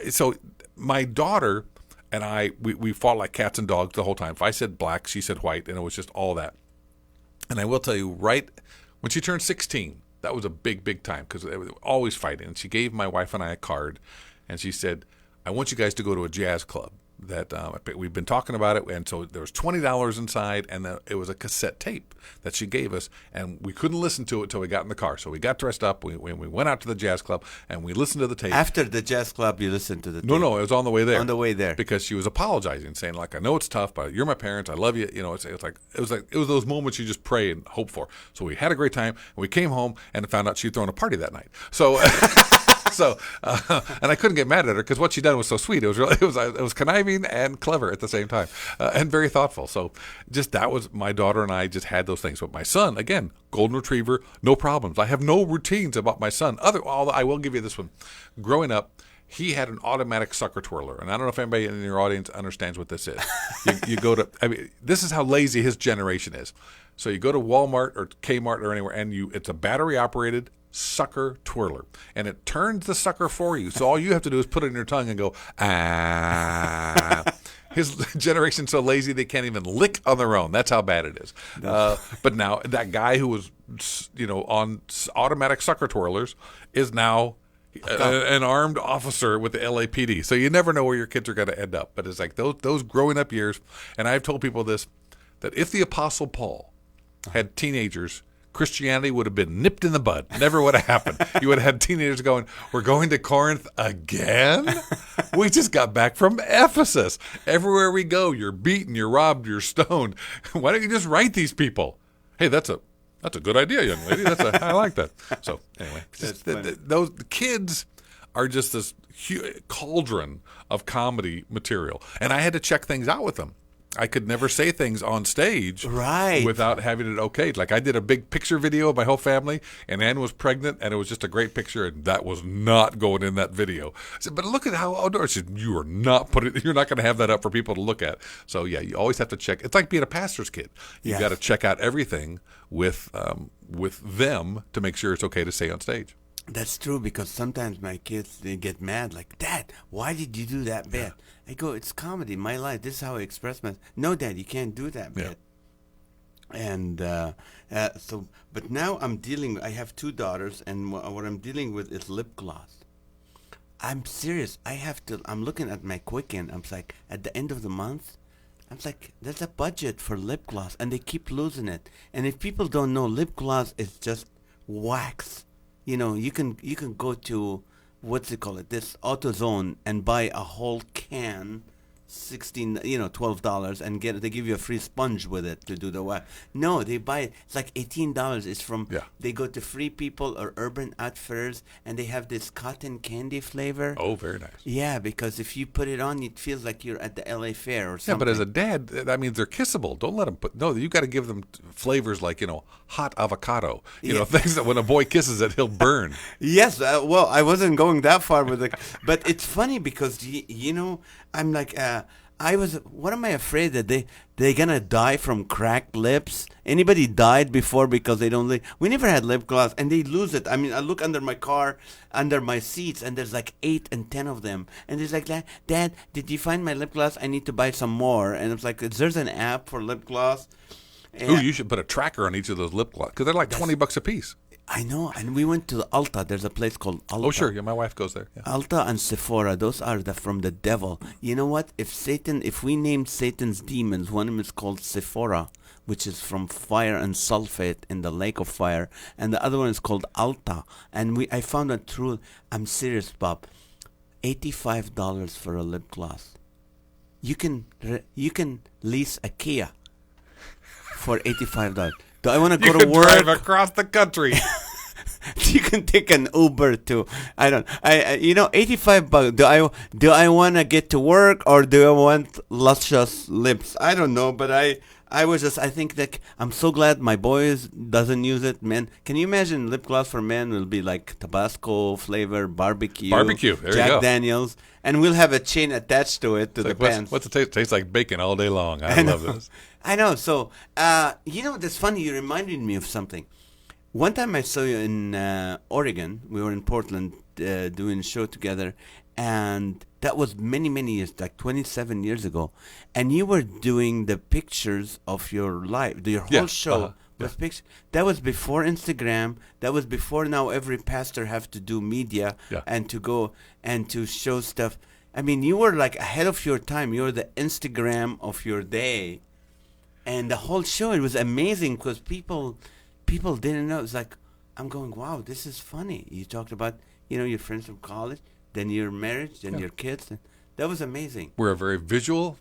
S4: so my daughter and we fought like cats and dogs the whole time. If I said black, she said white, and it was just all that. And I will tell you, right when she turned 16, that was a big, big time because they were always fighting. And she gave my wife and I a card, and she said, I want you guys to go to a jazz club. That we've been talking about it, and so there was $20 inside, and it was a cassette tape that she gave us, and we couldn't listen to it until we got in the car. So we got dressed up, we went out to the jazz club, and we listened to the tape.
S3: After the jazz club, you listened to the tape?
S4: No, it was on the way there.
S3: On the way there,
S4: because she was apologizing, saying I know it's tough, but you're my parents, I love you. It was those moments you just pray and hope for. So we had a great time, and we came home and found out she'd thrown a party that night. So. And I couldn't get mad at her because what she done was so sweet. It was conniving and clever at the same time, and very thoughtful. So that was my daughter and I just had those things. But my son, again, golden retriever, no problems. I have no routines about my son. Although I will give you this one. Growing up, he had an automatic sucker twirler, and I don't know if anybody in your audience understands what this is. You go to, this is how lazy his generation is. So you go to Walmart or Kmart or anywhere, and it's a battery operated sucker twirler, and it turns the sucker for you. So all you have to do is put it in your tongue and go, ah. His generation's so lazy they can't even lick on their own. That's how bad it is. But now that guy who was, on automatic sucker twirlers is now an armed officer with the LAPD. So you never know where your kids are going to end up. But it's like those growing up years, and I've told people this, that if the Apostle Paul had teenagers, Christianity would have been nipped in the bud. Never would have happened. You would have had teenagers going, we're going to Corinth again? We just got back from Ephesus. Everywhere we go, you're beaten, you're robbed, you're stoned. Why don't you just write these people? Hey, that's a good idea, young lady. I like that. So anyway, the kids are just this cauldron of comedy material. And I had to check things out with them. I could never say things on stage without having it okayed. Like I did a big picture video of my whole family, and Ann was pregnant, and it was just a great picture, and that was not going in that video. I said, but look at how outdoors. She said, you're not going to have that up for people to look at. So yeah, you always have to check. It's like being a pastor's kid. You got to check out everything with them to make sure it's okay to say on stage.
S3: That's true, because sometimes my kids, they get mad, like, Dad, why did you do that bit? I go, it's comedy, my life. This is how I express myself. No, Dad, you can't do that
S4: Yeah.
S3: bit. And but now I have two daughters, and what I'm dealing with is lip gloss. I'm serious. I'm looking at my Quicken. I'm like, at the end of the month, I'm like, there's a budget for lip gloss, and they keep losing it. And if people don't know, lip gloss is just wax. You can go to, what's it called, this AutoZone, and buy a whole can, $12, and they give you a free sponge with it to do the wax. No, they buy it. It's like $18. It's from,
S4: Yeah.
S3: they go to Free People or Urban Outfitters, and they have this cotton candy flavor.
S4: Oh, very nice.
S3: Yeah, because if you put it on, it feels like you're at the LA Fair or
S4: Yeah,
S3: something.
S4: but as a dad, that means they're kissable. Don't let them put. No, you got to give them flavors like hot avocado. Things that when a boy kisses it, he'll burn.
S3: Yes, well, I wasn't going that far with it, but it's funny because I'm like, what am I afraid that they're gonna die from cracked lips? Anybody died before because they don't we never had lip gloss, and they lose it. I mean, I look under my car, under my seats, and there's like 8 and 10 of them, and it's like, Dad, did you find my lip gloss? I need to buy some more. And it's like, there's an app for lip gloss.
S4: Ooh, you should put a tracker on each of those lip gloss because they're like $20 a piece.
S3: I know, and we went to Alta. There's a place called Alta.
S4: Oh, sure. Yeah, my wife goes there. Yeah.
S3: Alta and Sephora, those are from the devil. You know what? If we named Satan's demons, one of them is called Sephora, which is from fire and sulfate in the lake of fire, and the other one is called Alta. And I found out true. I'm serious, Bob. $85 for a lip gloss. You can lease a Kia for $85. Do I want to go to work?
S4: Drive across the country.
S3: You can take an Uber to, I don't, $85. Do I want to get to work, or do I want luscious lips? I don't know, but I think that I'm so glad my boys doesn't use it. Man, can you imagine lip gloss for men will be like Tabasco flavor, barbecue,
S4: There you
S3: Jack
S4: go.
S3: Daniels, and we'll have a chain attached to it to the pants.
S4: What's it taste? Tastes like bacon all day long. I love this.
S3: I know. So, that's funny. You reminded me of something. One time I saw you in Oregon. We were in Portland doing a show together, and that was many, many years, like 27 years ago. And you were doing the pictures of your life. Your whole show was pictures. That was before Instagram. That was before now every pastor have to do media and to go and to show stuff. I mean, you were like ahead of your time. You were the Instagram of your day. And the whole show, it was amazing because people didn't know. It's like, I'm going, wow, this is funny. You talked about, your friends from college, then your marriage, then your kids. That was amazing.
S4: We're a very visual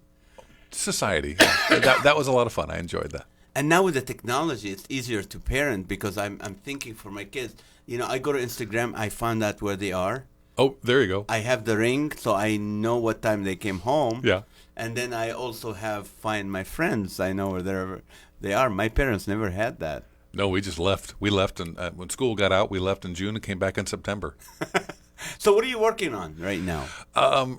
S4: society. that was a lot of fun. I enjoyed that.
S3: And now with the technology, it's easier to parent because I'm thinking for my kids. I go to Instagram, I find out where they are.
S4: Oh, there you go.
S3: I have the ring, so I know what time they came home.
S4: Yeah.
S3: And then I also find my friends. I know where they are. My parents never had that.
S4: No, we just left. We left, and when school got out, we left in June and came back in September.
S3: So what are you working on right now?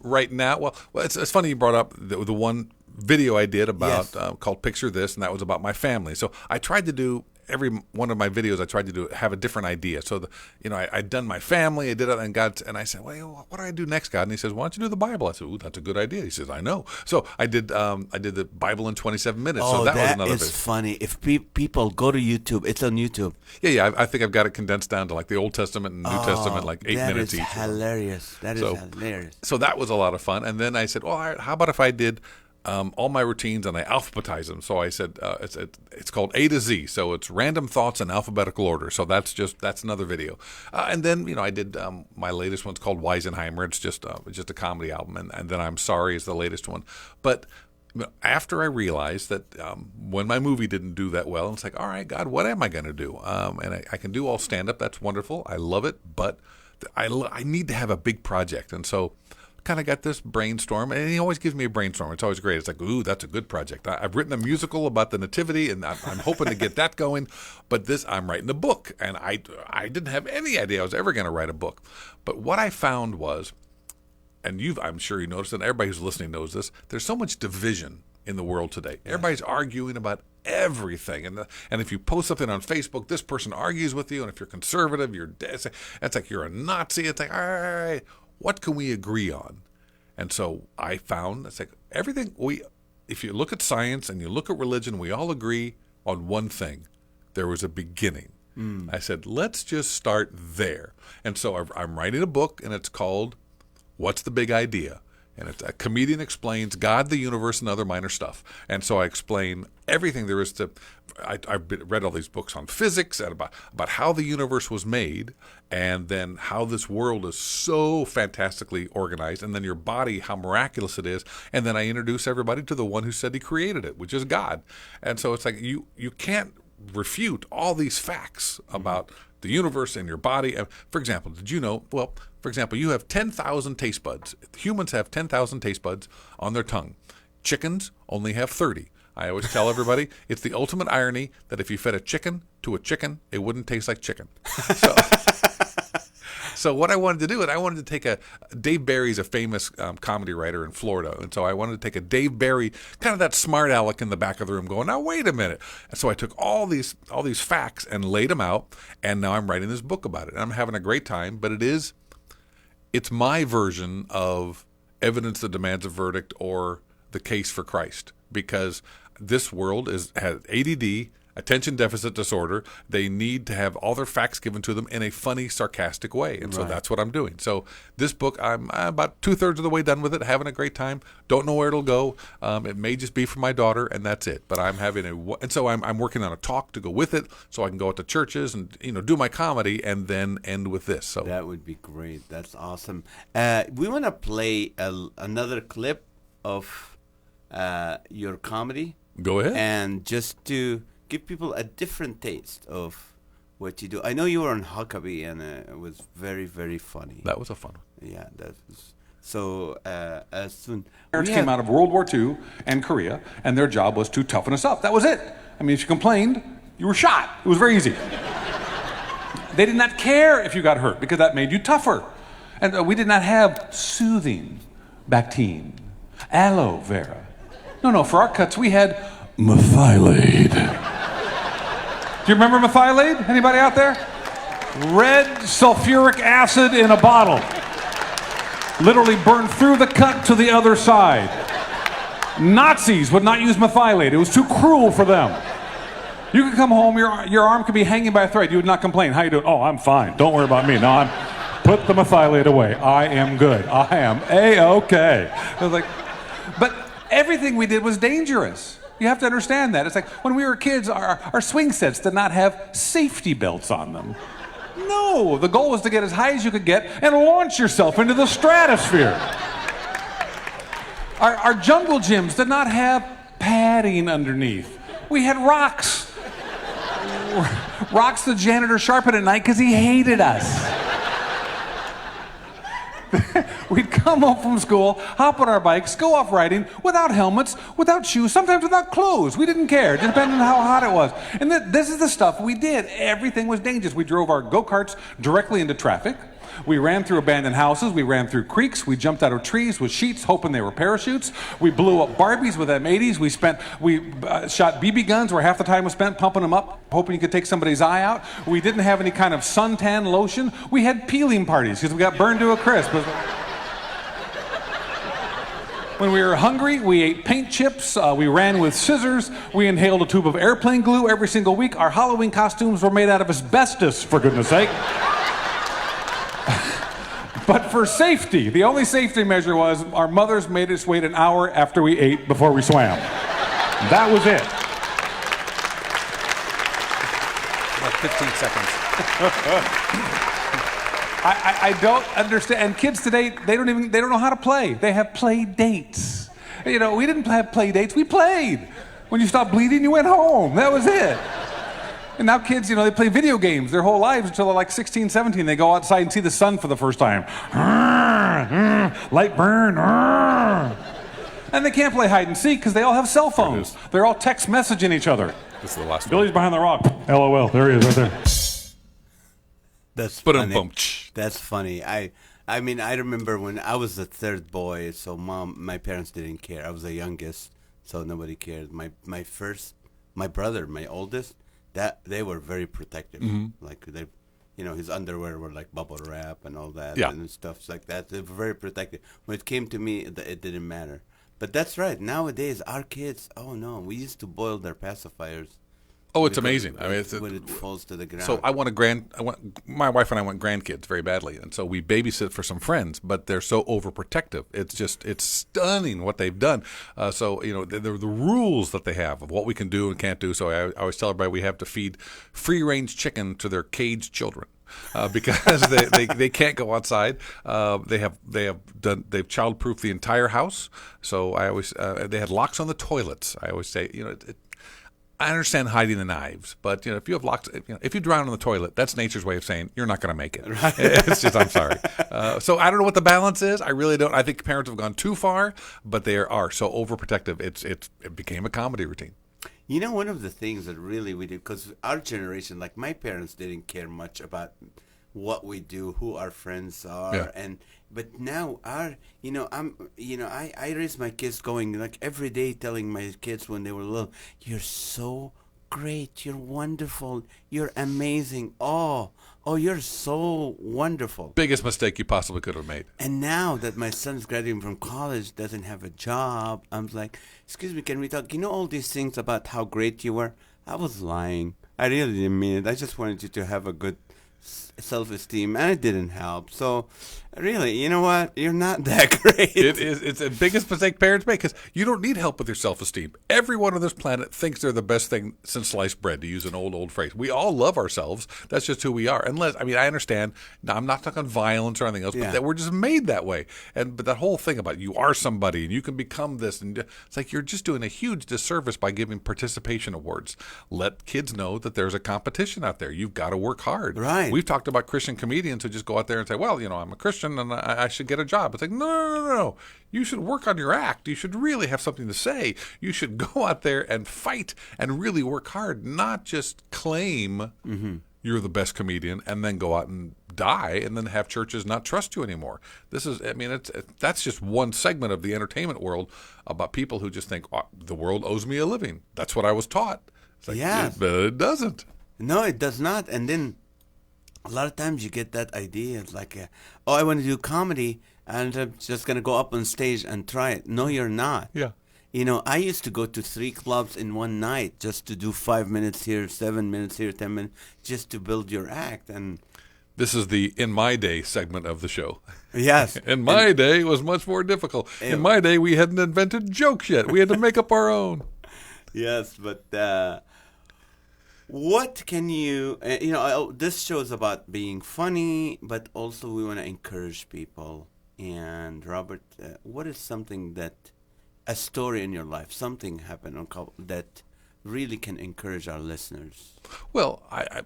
S4: Right now, well, it's funny you brought up the one video I did about called Picture This, and that was about my family. So I tried to do every one of my videos. I tried to have a different idea. So I'd done my family. I did it, and I said, well, what do I do next, God? And He says, why don't you do the Bible? I said, ooh, that's a good idea. He says, I know. So I did the Bible in 27 minutes.
S3: Oh,
S4: so that was another
S3: is
S4: video.
S3: funny. If people go to YouTube, it's on YouTube.
S4: Yeah. I think I've got it condensed down to like the Old Testament and New Testament, like 8 minutes each.
S3: Hilarious. That is hilarious.
S4: So that was a lot of fun. And then I said, well, all right, how about if I did all my routines and I alphabetize them? So I said it's called A to Z. So it's random thoughts in alphabetical order. So that's another video. And then I did my latest one's called Weisenheimer. It's just a comedy album, and then I'm Sorry is the latest one. But after I realized that when my movie didn't do that well, it's like, all right, God, what am I going to do? And I can do all stand-up. That's wonderful. I love it. But I need to have a big project. And so kind of got this brainstorm, and He always gives me a brainstorm. It's always great. It's like, ooh, that's a good project. I've written a musical about the Nativity, and I'm hoping to get that going. But I'm writing a book, and I didn't have any idea I was ever going to write a book. But what I found was, and I'm sure you noticed, and everybody who's listening knows this, there's so much division in the world today. Everybody's arguing about everything, and if you post something on Facebook, this person argues with you, and if you're conservative, you're dead. It's like you're a Nazi. It's like, all right, what can we agree on? And so I found it's like everything if you look at science and you look at religion, we all agree on one thing: there was a beginning. I said, let's just start there. And so I'm writing a book, and it's called "What's the Big Idea?" And it's a comedian explains God, the universe, and other minor stuff. And so I explain everything there is to. I've read all these books on physics and about how the universe was made, and then how this world is so fantastically organized, and then your body, how miraculous it is. And then I introduce everybody to the one who said he created it, which is God. And so it's like you can't refute all these facts about the universe and your body. For example, did you know? Well, for example, you have 10,000 taste buds. Humans have 10,000 taste buds on their tongue. Chickens only have 30. I always tell everybody it's the ultimate irony that if you fed a chicken to a chicken, it wouldn't taste like chicken. So what I wanted to do is I wanted to take Dave Barry's a famous comedy writer in Florida, and so I wanted to take a Dave Barry, kind of that smart aleck in the back of the room going, now wait a minute. And so I took all these facts and laid them out, and now I'm writing this book about it. And I'm having a great time, but it's my version of Evidence That Demands a Verdict or The Case for Christ, because this world has ADD, attention deficit disorder. They need to have all their facts given to them in a funny, sarcastic way. And so that's what I'm doing. So this book, I'm about 2/3 of the way done with it, having a great time. Don't know where it'll go. It may just be for my daughter, and that's it. But I'm having and so I'm working on a talk to go with it, so I can go out to churches and do my comedy, and then end with this. So
S3: that would be great. That's awesome. We want to play another clip of your comedy.
S4: Go ahead.
S3: And just to give people a different taste of what you do. I know you were on Huckabee, and it was very, very funny.
S4: That was a fun one.
S3: Yeah, that was. So as soon
S5: parents came out of World War II and Korea, and their job was to toughen us up. That was it. I mean, if you complained, you were shot. It was very easy. They did not care if you got hurt because that made you tougher. And we did not have soothing Bactine, aloe vera. No, for our cuts we had methylate. Do you remember methylate? Anybody out there? Red sulfuric acid in a bottle. Literally burned through the cut to the other side. Nazis would not use methylate. It was too cruel for them. You could come home, your arm could be hanging by a thread. You would not complain. How you doing? Oh, I'm fine. Don't worry about me. No, put the methylate away. I am good. I am A-okay. I was like, but everything we did was dangerous. You have to understand that. It's like when we were kids, our swing sets did not have safety belts on them. No, the goal was to get as high as you could get and launch yourself into the stratosphere. Our jungle gyms did not have padding underneath. We had rocks. Rocks the janitor sharpened at night because he hated us. We'd come home from school, hop on our bikes, go off riding without helmets, without shoes, sometimes without clothes. We didn't care, depending on how hot it was. And this is the stuff we did. Everything was dangerous. We drove our go-karts directly into traffic. We ran through abandoned houses. We ran through creeks. We jumped out of trees with sheets, hoping they were parachutes. We blew up Barbies with M80s. We shot BB guns where half the time was spent pumping them up, hoping you could take somebody's eye out. We didn't have any kind of suntan lotion. We had peeling parties because we got burned to a crisp. When we were hungry, we ate paint chips. We ran with scissors. We inhaled a tube of airplane glue every single week. Our Halloween costumes were made out of asbestos, for goodness sake. But for safety, the only safety measure was our mothers made us wait an hour after we ate before we swam. That was it.
S4: Like 15 seconds.
S5: I don't understand. And kids today, they don't know how to play. They have play dates. We didn't have play dates. We played. When you stopped bleeding, you went home. That was it. And now kids, they play video games their whole lives until they're like 16, 17. They go outside and see the sun for the first time. Light burn. And they can't play hide and seek because they all have cell phones. They're all text messaging each other.
S4: This is the last one.
S5: Billy's behind the rock. LOL. There he is right there.
S3: That's funny.
S4: That's
S3: That's funny. I remember when I was the third boy, so my parents didn't care. I was the youngest. so nobody cared. My brother, my oldest, that they were very protective. Like they, his underwear were like bubble wrap and all that and stuff like that. They were very protective. When it came to me, it didn't matter. But that's right. Nowadays, our kids, oh no, we used to boil their pacifiers.
S5: Oh, it's amazing. I mean,
S3: when it falls to the ground.
S5: So my wife and I want grandkids very badly, and so we babysit for some friends, but they're so overprotective. It's stunning what they've done. So the rules that they have of what we can do and can't do. So I always tell everybody we have to feed free-range chicken to their caged children. Because they can't go outside. They've childproofed the entire house. So I always they had locks on the toilets. I always say I understand hiding the knives, but if you have locks, if you drown in the toilet, that's nature's way of saying you're not going to make it. Right. It's just, I'm sorry. So I don't know what the balance is. I really don't. I think parents have gone too far, but they are so overprotective. It became a comedy routine.
S3: One of the things that really we did, because our generation, like my parents, didn't care much about what we do, who our friends are, but now I raised my kids going like every day, telling my kids when they were little, "You're so great, you're wonderful, you're amazing. Oh, you're so wonderful."
S5: Biggest mistake you possibly could have made.
S3: And now that my son's graduating from college, doesn't have a job, I'm like, "Excuse me, can we talk? All these things about how great you were? I was lying. I really didn't mean it. I just wanted you to have a good self-esteem, and it didn't help. So really, you know what? You're not that great."
S5: It's the biggest mistake parents make, because you don't need help with your self-esteem. Everyone on this planet thinks they're the best thing since sliced bread, to use an old phrase. We all love ourselves. That's just who we are. I understand. Now, I'm not talking violence or anything else, but that we're just made that way. But that whole thing about you are somebody and you can become this, and it's like you're just doing a huge disservice by giving participation awards. Let kids know that there's a competition out there. You've got to work hard.
S3: Right.
S5: We've talked about Christian comedians who just go out there and say, well, I'm a Christian and I should get a job. It's like, no. You should work on your act. You should really have something to say. You should go out there and fight and really work hard, not just claim you're the best comedian and then go out and die and then have churches not trust you anymore. That's just one segment of the entertainment world about people who just think, oh, the world owes me a living. That's what I was taught. It's like, but it doesn't.
S3: No, it does not. And then a lot of times you get that idea, it's like, I want to do comedy, and I'm just going to go up on stage and try it. No, you're not.
S5: Yeah.
S3: I used to go to 3 clubs in one night just to do 5 minutes here, 7 minutes here, 10 minutes, just to build your act. And
S5: this is the In My Day segment of the show.
S3: Yes.
S5: In my day, it was much more difficult. In my day, we hadn't invented jokes yet. We had to make up our own.
S3: Yes, but what can you, this show is about being funny, but also we want to encourage people. And Robert, what is something a story in your life, something happened that really can encourage our listeners?
S5: Well, I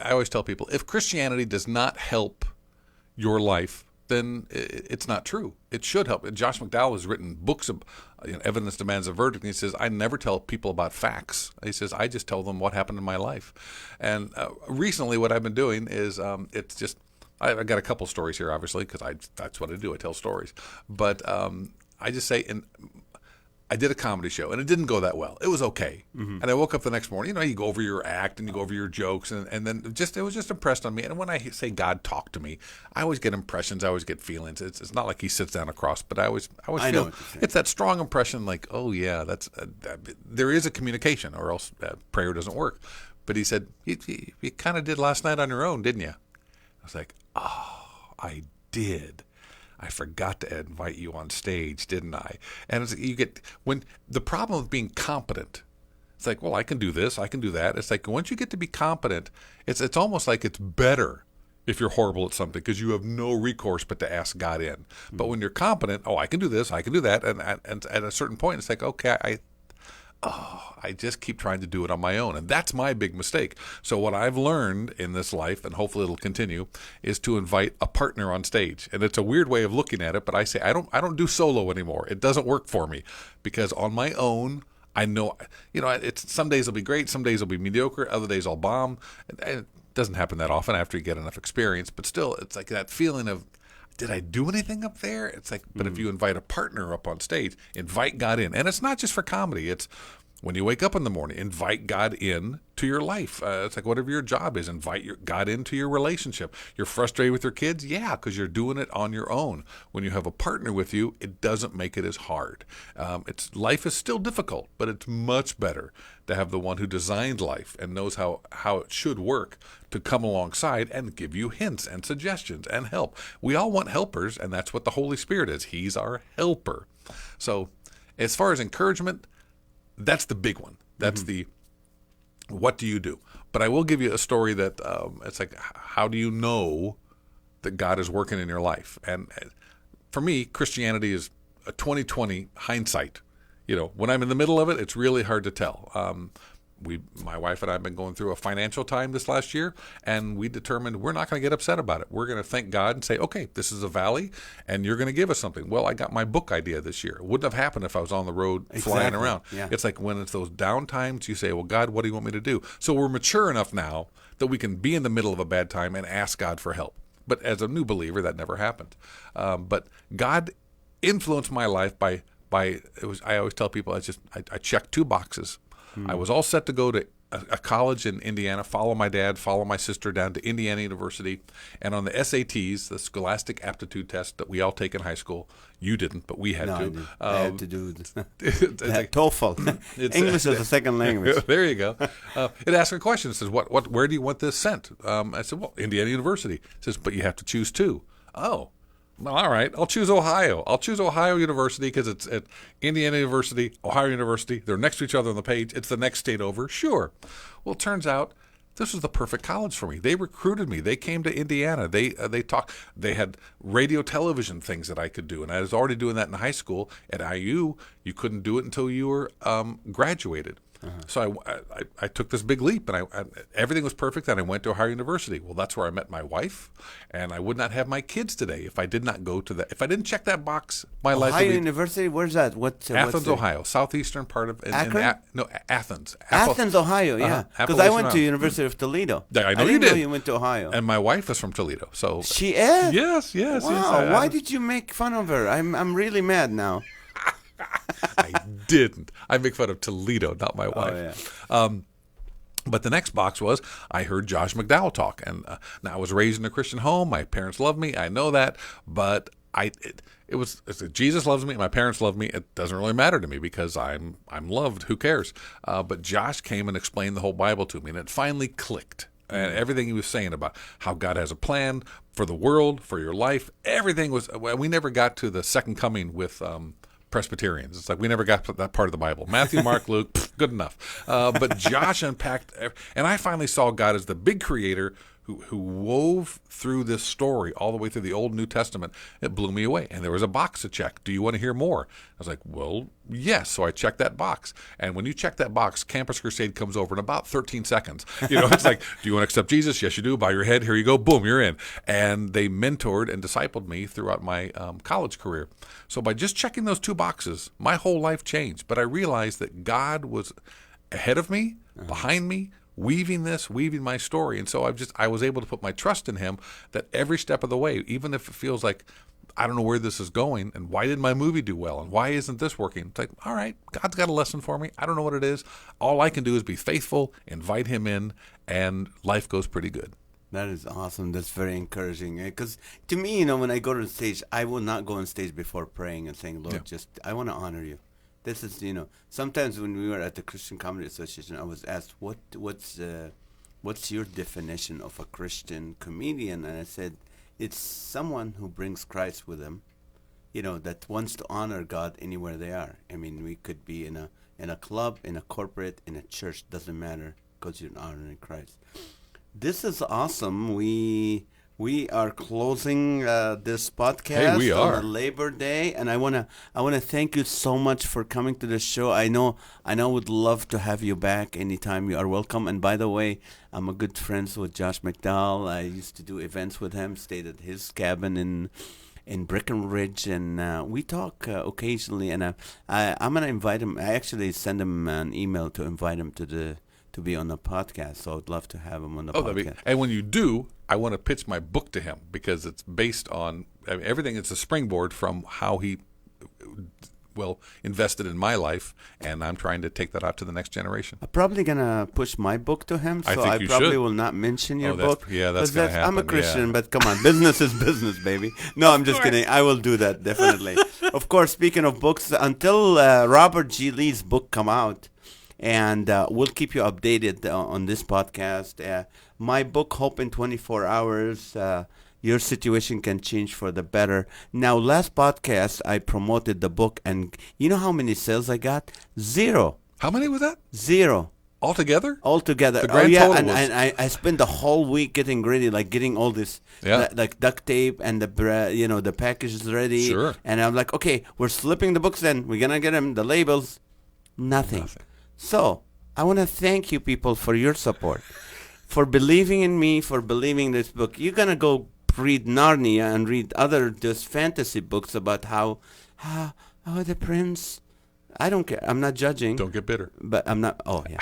S5: always tell people, if Christianity does not help your life, then it's not true. It should help. Josh McDowell has written books of Evidence Demands a Verdict, and he says, I never tell people about facts. He says, I just tell them what happened in my life. And recently what I've been doing is it's just, I've got a couple stories here, obviously, because that's what I do. I tell stories. But I just say, I did a comedy show, and it didn't go that well. It was okay. Mm-hmm. And I woke up the next morning. You go over your act, and you go over your jokes, and then it was just impressed on me. And when I say God talked to me, I always get impressions. I always get feelings. It's not like he sits down across, but I always feel it's that strong impression, like, oh yeah, that's there is a communication, or else prayer doesn't work. But he said, you kind of did last night on your own, didn't you? I was like, oh, I did. I forgot to invite you on stage, didn't I? And when the problem of being competent, it's like, well, I can do this, I can do that. It's like once you get to be competent, it's almost like it's better if you're horrible at something, because you have no recourse but to ask God in. Mm-hmm. But when you're competent, I can do this, I can do that, and at a certain point, it's like, okay, I just keep trying to do it on my own. And that's my big mistake. So what I've learned in this life, and hopefully it'll continue, is to invite a partner on stage. And it's a weird way of looking at it, but I say I don't do solo anymore. It doesn't work for me, because on my own, I know, it's some days will be great, some days will be mediocre, other days I'll bomb. It doesn't happen that often after you get enough experience, but still, it's like that feeling of,
S4: did I do anything up there? It's like, but if you invite a partner up on stage, invite God in. And it's not just for comedy. It's when you wake up in the morning, invite God in to your life. It's like whatever your job is, invite God into your relationship. You're frustrated with your kids? Yeah, because you're doing it on your own. When you have a partner with you, it doesn't make it as hard. Life is still difficult, but it's much better to have the one who designed life and knows how it should work to come alongside and give you hints and suggestions and help. We all want helpers, and that's what the Holy Spirit is. He's our helper. So as far as encouragement, that's the big one. That's the what do you do? But I will give you a story that it's like, how do you know that God is working in your life? And for me, Christianity is a 20/20 hindsight. When I'm in the middle of it, it's really hard to tell. My wife and I have been going through a financial time this last year, and we determined we're not going to get upset about it. We're going to thank God and say, okay, this is a valley, and you're going to give us something. Well, I got my book idea this year. It wouldn't have happened if I was on the road flying around. Yeah. It's like when it's those down times, you say, well, God, what do you want me to do? So we're mature enough now that we can be in the middle of a bad time and ask God for help. But as a new believer, that never happened. But God influenced my life by I always tell people, I checked 2 boxes. I was all set to go to a college in Indiana, follow my dad, follow my sister down to Indiana University. And on the SATs, the Scholastic Aptitude Test that we all take in high school, you didn't, but we had to.
S3: I had to do TOEFL. English is a second language.
S4: There you go. It asks a question. It says, where do you want this sent? I said, well, Indiana University. It says, but you have to choose 2. Oh. Well, all right, I'll choose Ohio. I'll choose Ohio University because it's at Indiana University, Ohio University. They're next to each other on the page. It's the next state over. Sure. Well, it turns out this was the perfect college for me. They recruited me. They came to Indiana. They talked. They had radio, television things that I could do, and I was already doing that in high school. At IU, you couldn't do it until you were graduated. So I took this big leap, and everything was perfect, and I went to Ohio University. Well, that's where I met my wife, and I would not have my kids today if I did not go to that. If I didn't check that box, my life would be...
S3: Ohio University? Where's that?
S4: Athens, Ohio, southeastern part of...
S3: Akron?
S4: Athens.
S3: Athens, Ohio, yeah. Because I went to University of Toledo.
S4: I know
S3: you did.
S4: Know
S3: you went to Ohio.
S4: And my wife is from Toledo, so...
S3: She is?
S4: Yes.
S3: Wow, why did you make fun of her? I'm really mad now.
S4: I didn't. I make fun of Toledo, not my wife.
S3: Oh, yeah.
S4: But the next box was I heard Josh McDowell talk, and now I was raised in a Christian home. My parents love me. I know that, but it's Jesus loves me. My parents love me. It doesn't really matter to me because I'm loved. Who cares? But Josh came and explained the whole Bible to me, and it finally clicked. And everything he was saying about how God has a plan for the world, for your life, everything was. We never got to the second coming with. Presbyterians. It's like we never got to that part of the Bible. Matthew, Mark, Luke, good enough. But Josh unpacked, and I finally saw God as the big creator who wove through this story all the way through the Old and New Testament. It blew me away. And there was a box to check. Do you want to hear more? I was like, well, yes. So I checked that box. And when you check that box, Campus Crusade comes over in about 13 seconds. It's like, do you want to accept Jesus? Yes, you do. Bow your head. Here you go. Boom, you're in. And they mentored and discipled me throughout my college career. So by just checking those 2 boxes, my whole life changed. But I realized that God was ahead of me, behind me, weaving my story. And so I was able to put my trust in him that every step of the way, even if it feels like I don't know where this is going and why didn't my movie do well and why isn't this working? It's like, all right, God's got a lesson for me. I don't know what it is. All I can do is be faithful, invite him in, and life goes pretty good.
S3: That is awesome. That's very encouraging. Because to me, when I go to the stage, I will not go on stage before praying and saying, Lord, I want to honor you. This is, sometimes when we were at the Christian Comedy Association, I was asked, what's your definition of a Christian comedian? And I said, it's someone who brings Christ with them, that wants to honor God anywhere they are. I mean, we could be in a club, in a corporate, in a church, doesn't matter, because you're honoring Christ. This is awesome. We are closing this podcast on Labor Day, and I wanna thank you so much for coming to the show. I know would love to have you back anytime. You are welcome. And by the way, I'm a good friends with Josh McDowell. I used to do events with him. Stayed at his cabin in Breckenridge, and we talk occasionally. And I'm gonna invite him. I actually send him an email to invite him to to be on the podcast. So I'd love to have him on the
S4: that'd be,
S3: podcast.
S4: and when you do, I want to pitch my book to him because it's based on everything. It's a springboard from how he invested in my life, and I'm trying to take that out to the next generation.
S3: I'm probably gonna push my book to him, so
S4: I think
S3: I
S4: you
S3: probably
S4: should.
S3: will not mention your
S4: that's-
S3: book.
S4: yeah, that's
S3: 'Cause
S4: gonna happen,
S3: I'm a Christian,
S4: yeah.
S3: but come on, business is business, baby. No, I'm just kidding. I will do that definitely. Of course, speaking of books, until Robert G. Lee's book come out, and we'll keep you updated on this podcast. My book, Hope in 24 Hours. Your situation can change for the better. Now, last podcast, I promoted the book, and you know how many sales I got? 0.
S4: How many was that
S3: 0.
S4: altogether?
S3: Altogether.
S4: The grand
S3: yeah,
S4: total
S3: and I spent the whole week getting ready, like getting all this,
S4: Yeah.
S3: like duct tape and the package is ready.
S4: Sure.
S3: And I'm like, okay, we're slipping the books in. We're gonna get them the labels. Nothing. So I want to thank you people for your support, for believing in me, for believing in this book. You're gonna go read Narnia and read other just fantasy books about how the prince. I don't care. I'm not judging.
S4: Don't get bitter.
S3: But I'm not. Oh, yeah.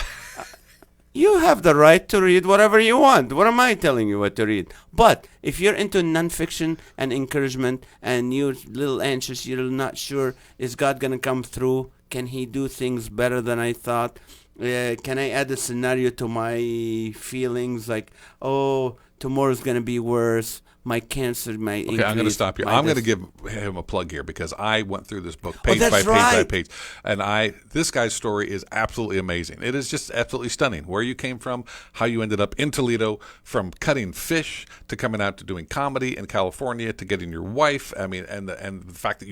S3: You have the right to read whatever you want. What am I telling you what to read? But if you're into nonfiction and encouragement and you're a little anxious, you're not sure, is God going to come through? Can he do things better than I thought? Can I add a scenario to my feelings like, oh, tomorrow's going to be worse? My cancer might increase.
S4: Okay, I'm going to stop you. I'm going to give him a plug here because I went through this book page by page by page, and this guy's story is absolutely amazing. It is just absolutely stunning. Where you came from, how you ended up in Toledo, from cutting fish to coming out to doing comedy in California to getting your wife. I mean, and the fact that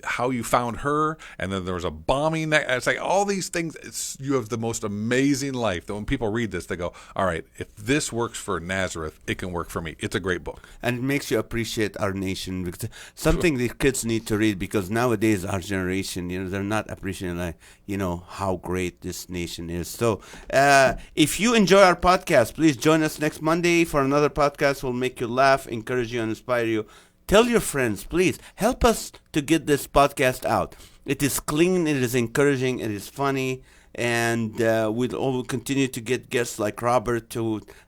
S4: how you found her, and then there was a bombing. It's like all these things. You have the most amazing life. That when people read this, they go, "All right, if this works for Nazareth, it can work for me." It's a great book.
S3: And it makes you appreciate our nation, because something the kids need to read, because nowadays our generation, they're not appreciating how great this nation is. So if you enjoy our podcast, please join us next Monday for another podcast. We'll make you laugh, encourage you, and inspire you. Tell your friends, please help us to get this podcast out. It is clean, it is encouraging, it is funny. And we'll continue to get guests like Robert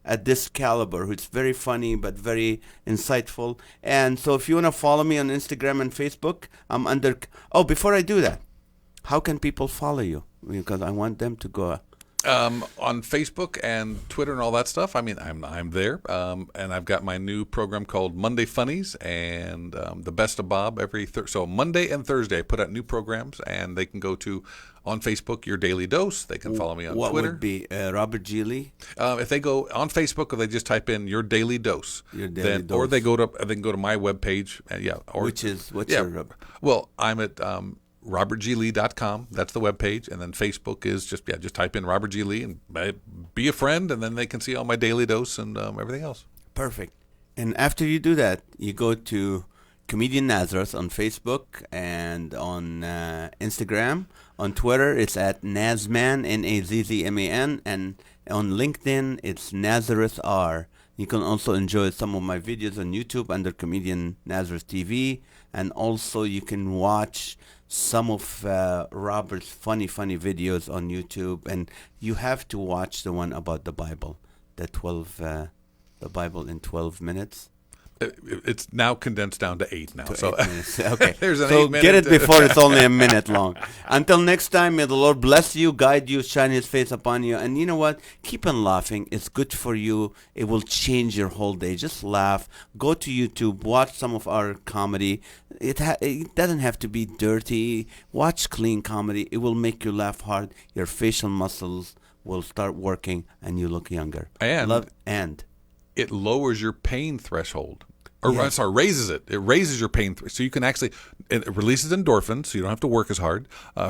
S3: at this caliber, who's very funny but very insightful. And so if you want to follow me on Instagram and Facebook, I'm under... Oh, before I do that, how can people follow you? Because I want them to go...
S4: On Facebook and Twitter and all that stuff. I mean, I'm there, and I've got my new program called Monday Funnies and the Best of Bob so Monday and Thursday I put out new programs, and they can go to on Facebook Your Daily Dose. They can follow me on
S3: Twitter.
S4: What
S3: would be Robert G. Lee?
S4: If they go on Facebook, or they just type in Your Daily Dose,
S3: Your Daily Dose,
S4: or they can go to my webpage.
S3: What's your?
S4: Well, I'm at robertglee.com. That's the webpage, and then Facebook is just type in Robert G. Lee and be a friend, and then they can see all my daily dose and everything else.
S3: Perfect. And after you do that, you go to Comedian Nazareth on Facebook and on Instagram. On Twitter, it's at Nazman, Nazzman, and on LinkedIn, it's Nazareth R. You can also enjoy some of my videos on YouTube under Comedian Nazareth TV, and also you can watch some of Robert's funny videos on YouTube, and you have to watch the one about the Bible, the Bible in 12 minutes.
S4: It's now condensed down to 8 now.
S3: So 8 minutes. Okay.
S4: There's an
S3: so
S4: 8 minute.
S3: Get it before it's only a minute long. Until next time, may the Lord bless you, guide you, shine His face upon you. And you know what? Keep on laughing. It's good for you. It will change your whole day. Just laugh. Go to YouTube. Watch some of our comedy. It doesn't have to be dirty. Watch clean comedy. It will make you laugh hard. Your facial muscles will start working, and you look younger.
S4: And it lowers your pain threshold. Raises it. It raises your pain. So you can actually, it releases endorphins, so you don't have to work as hard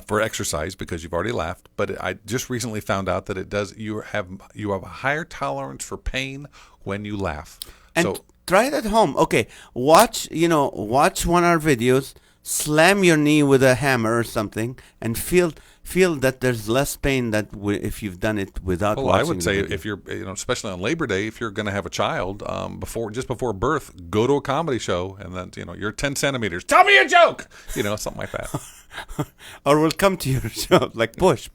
S4: for exercise because you've already laughed. But I just recently found out that it does. You have a higher tolerance for pain when you laugh.
S3: And try it at home. Okay, watch one of our videos. Slam your knee with a hammer or something, and feel that there's less pain if you've done it without watching.
S4: I would say if you're, especially on Labor Day, if you're going to have a child before birth, go to a comedy show, and then you're 10 centimeters. Tell me a joke, something like that.
S3: or we'll come to your show. Like, push.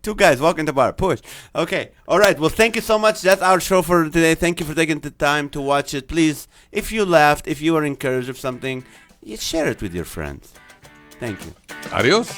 S3: Two guys walk in the bar, push. Okay, all right. Well, thank you so much. That's our show for today. Thank you for taking the time to watch it. Please, if you laughed, if you were encouraged of something, you share it with your friends. Thank you.
S5: Adios.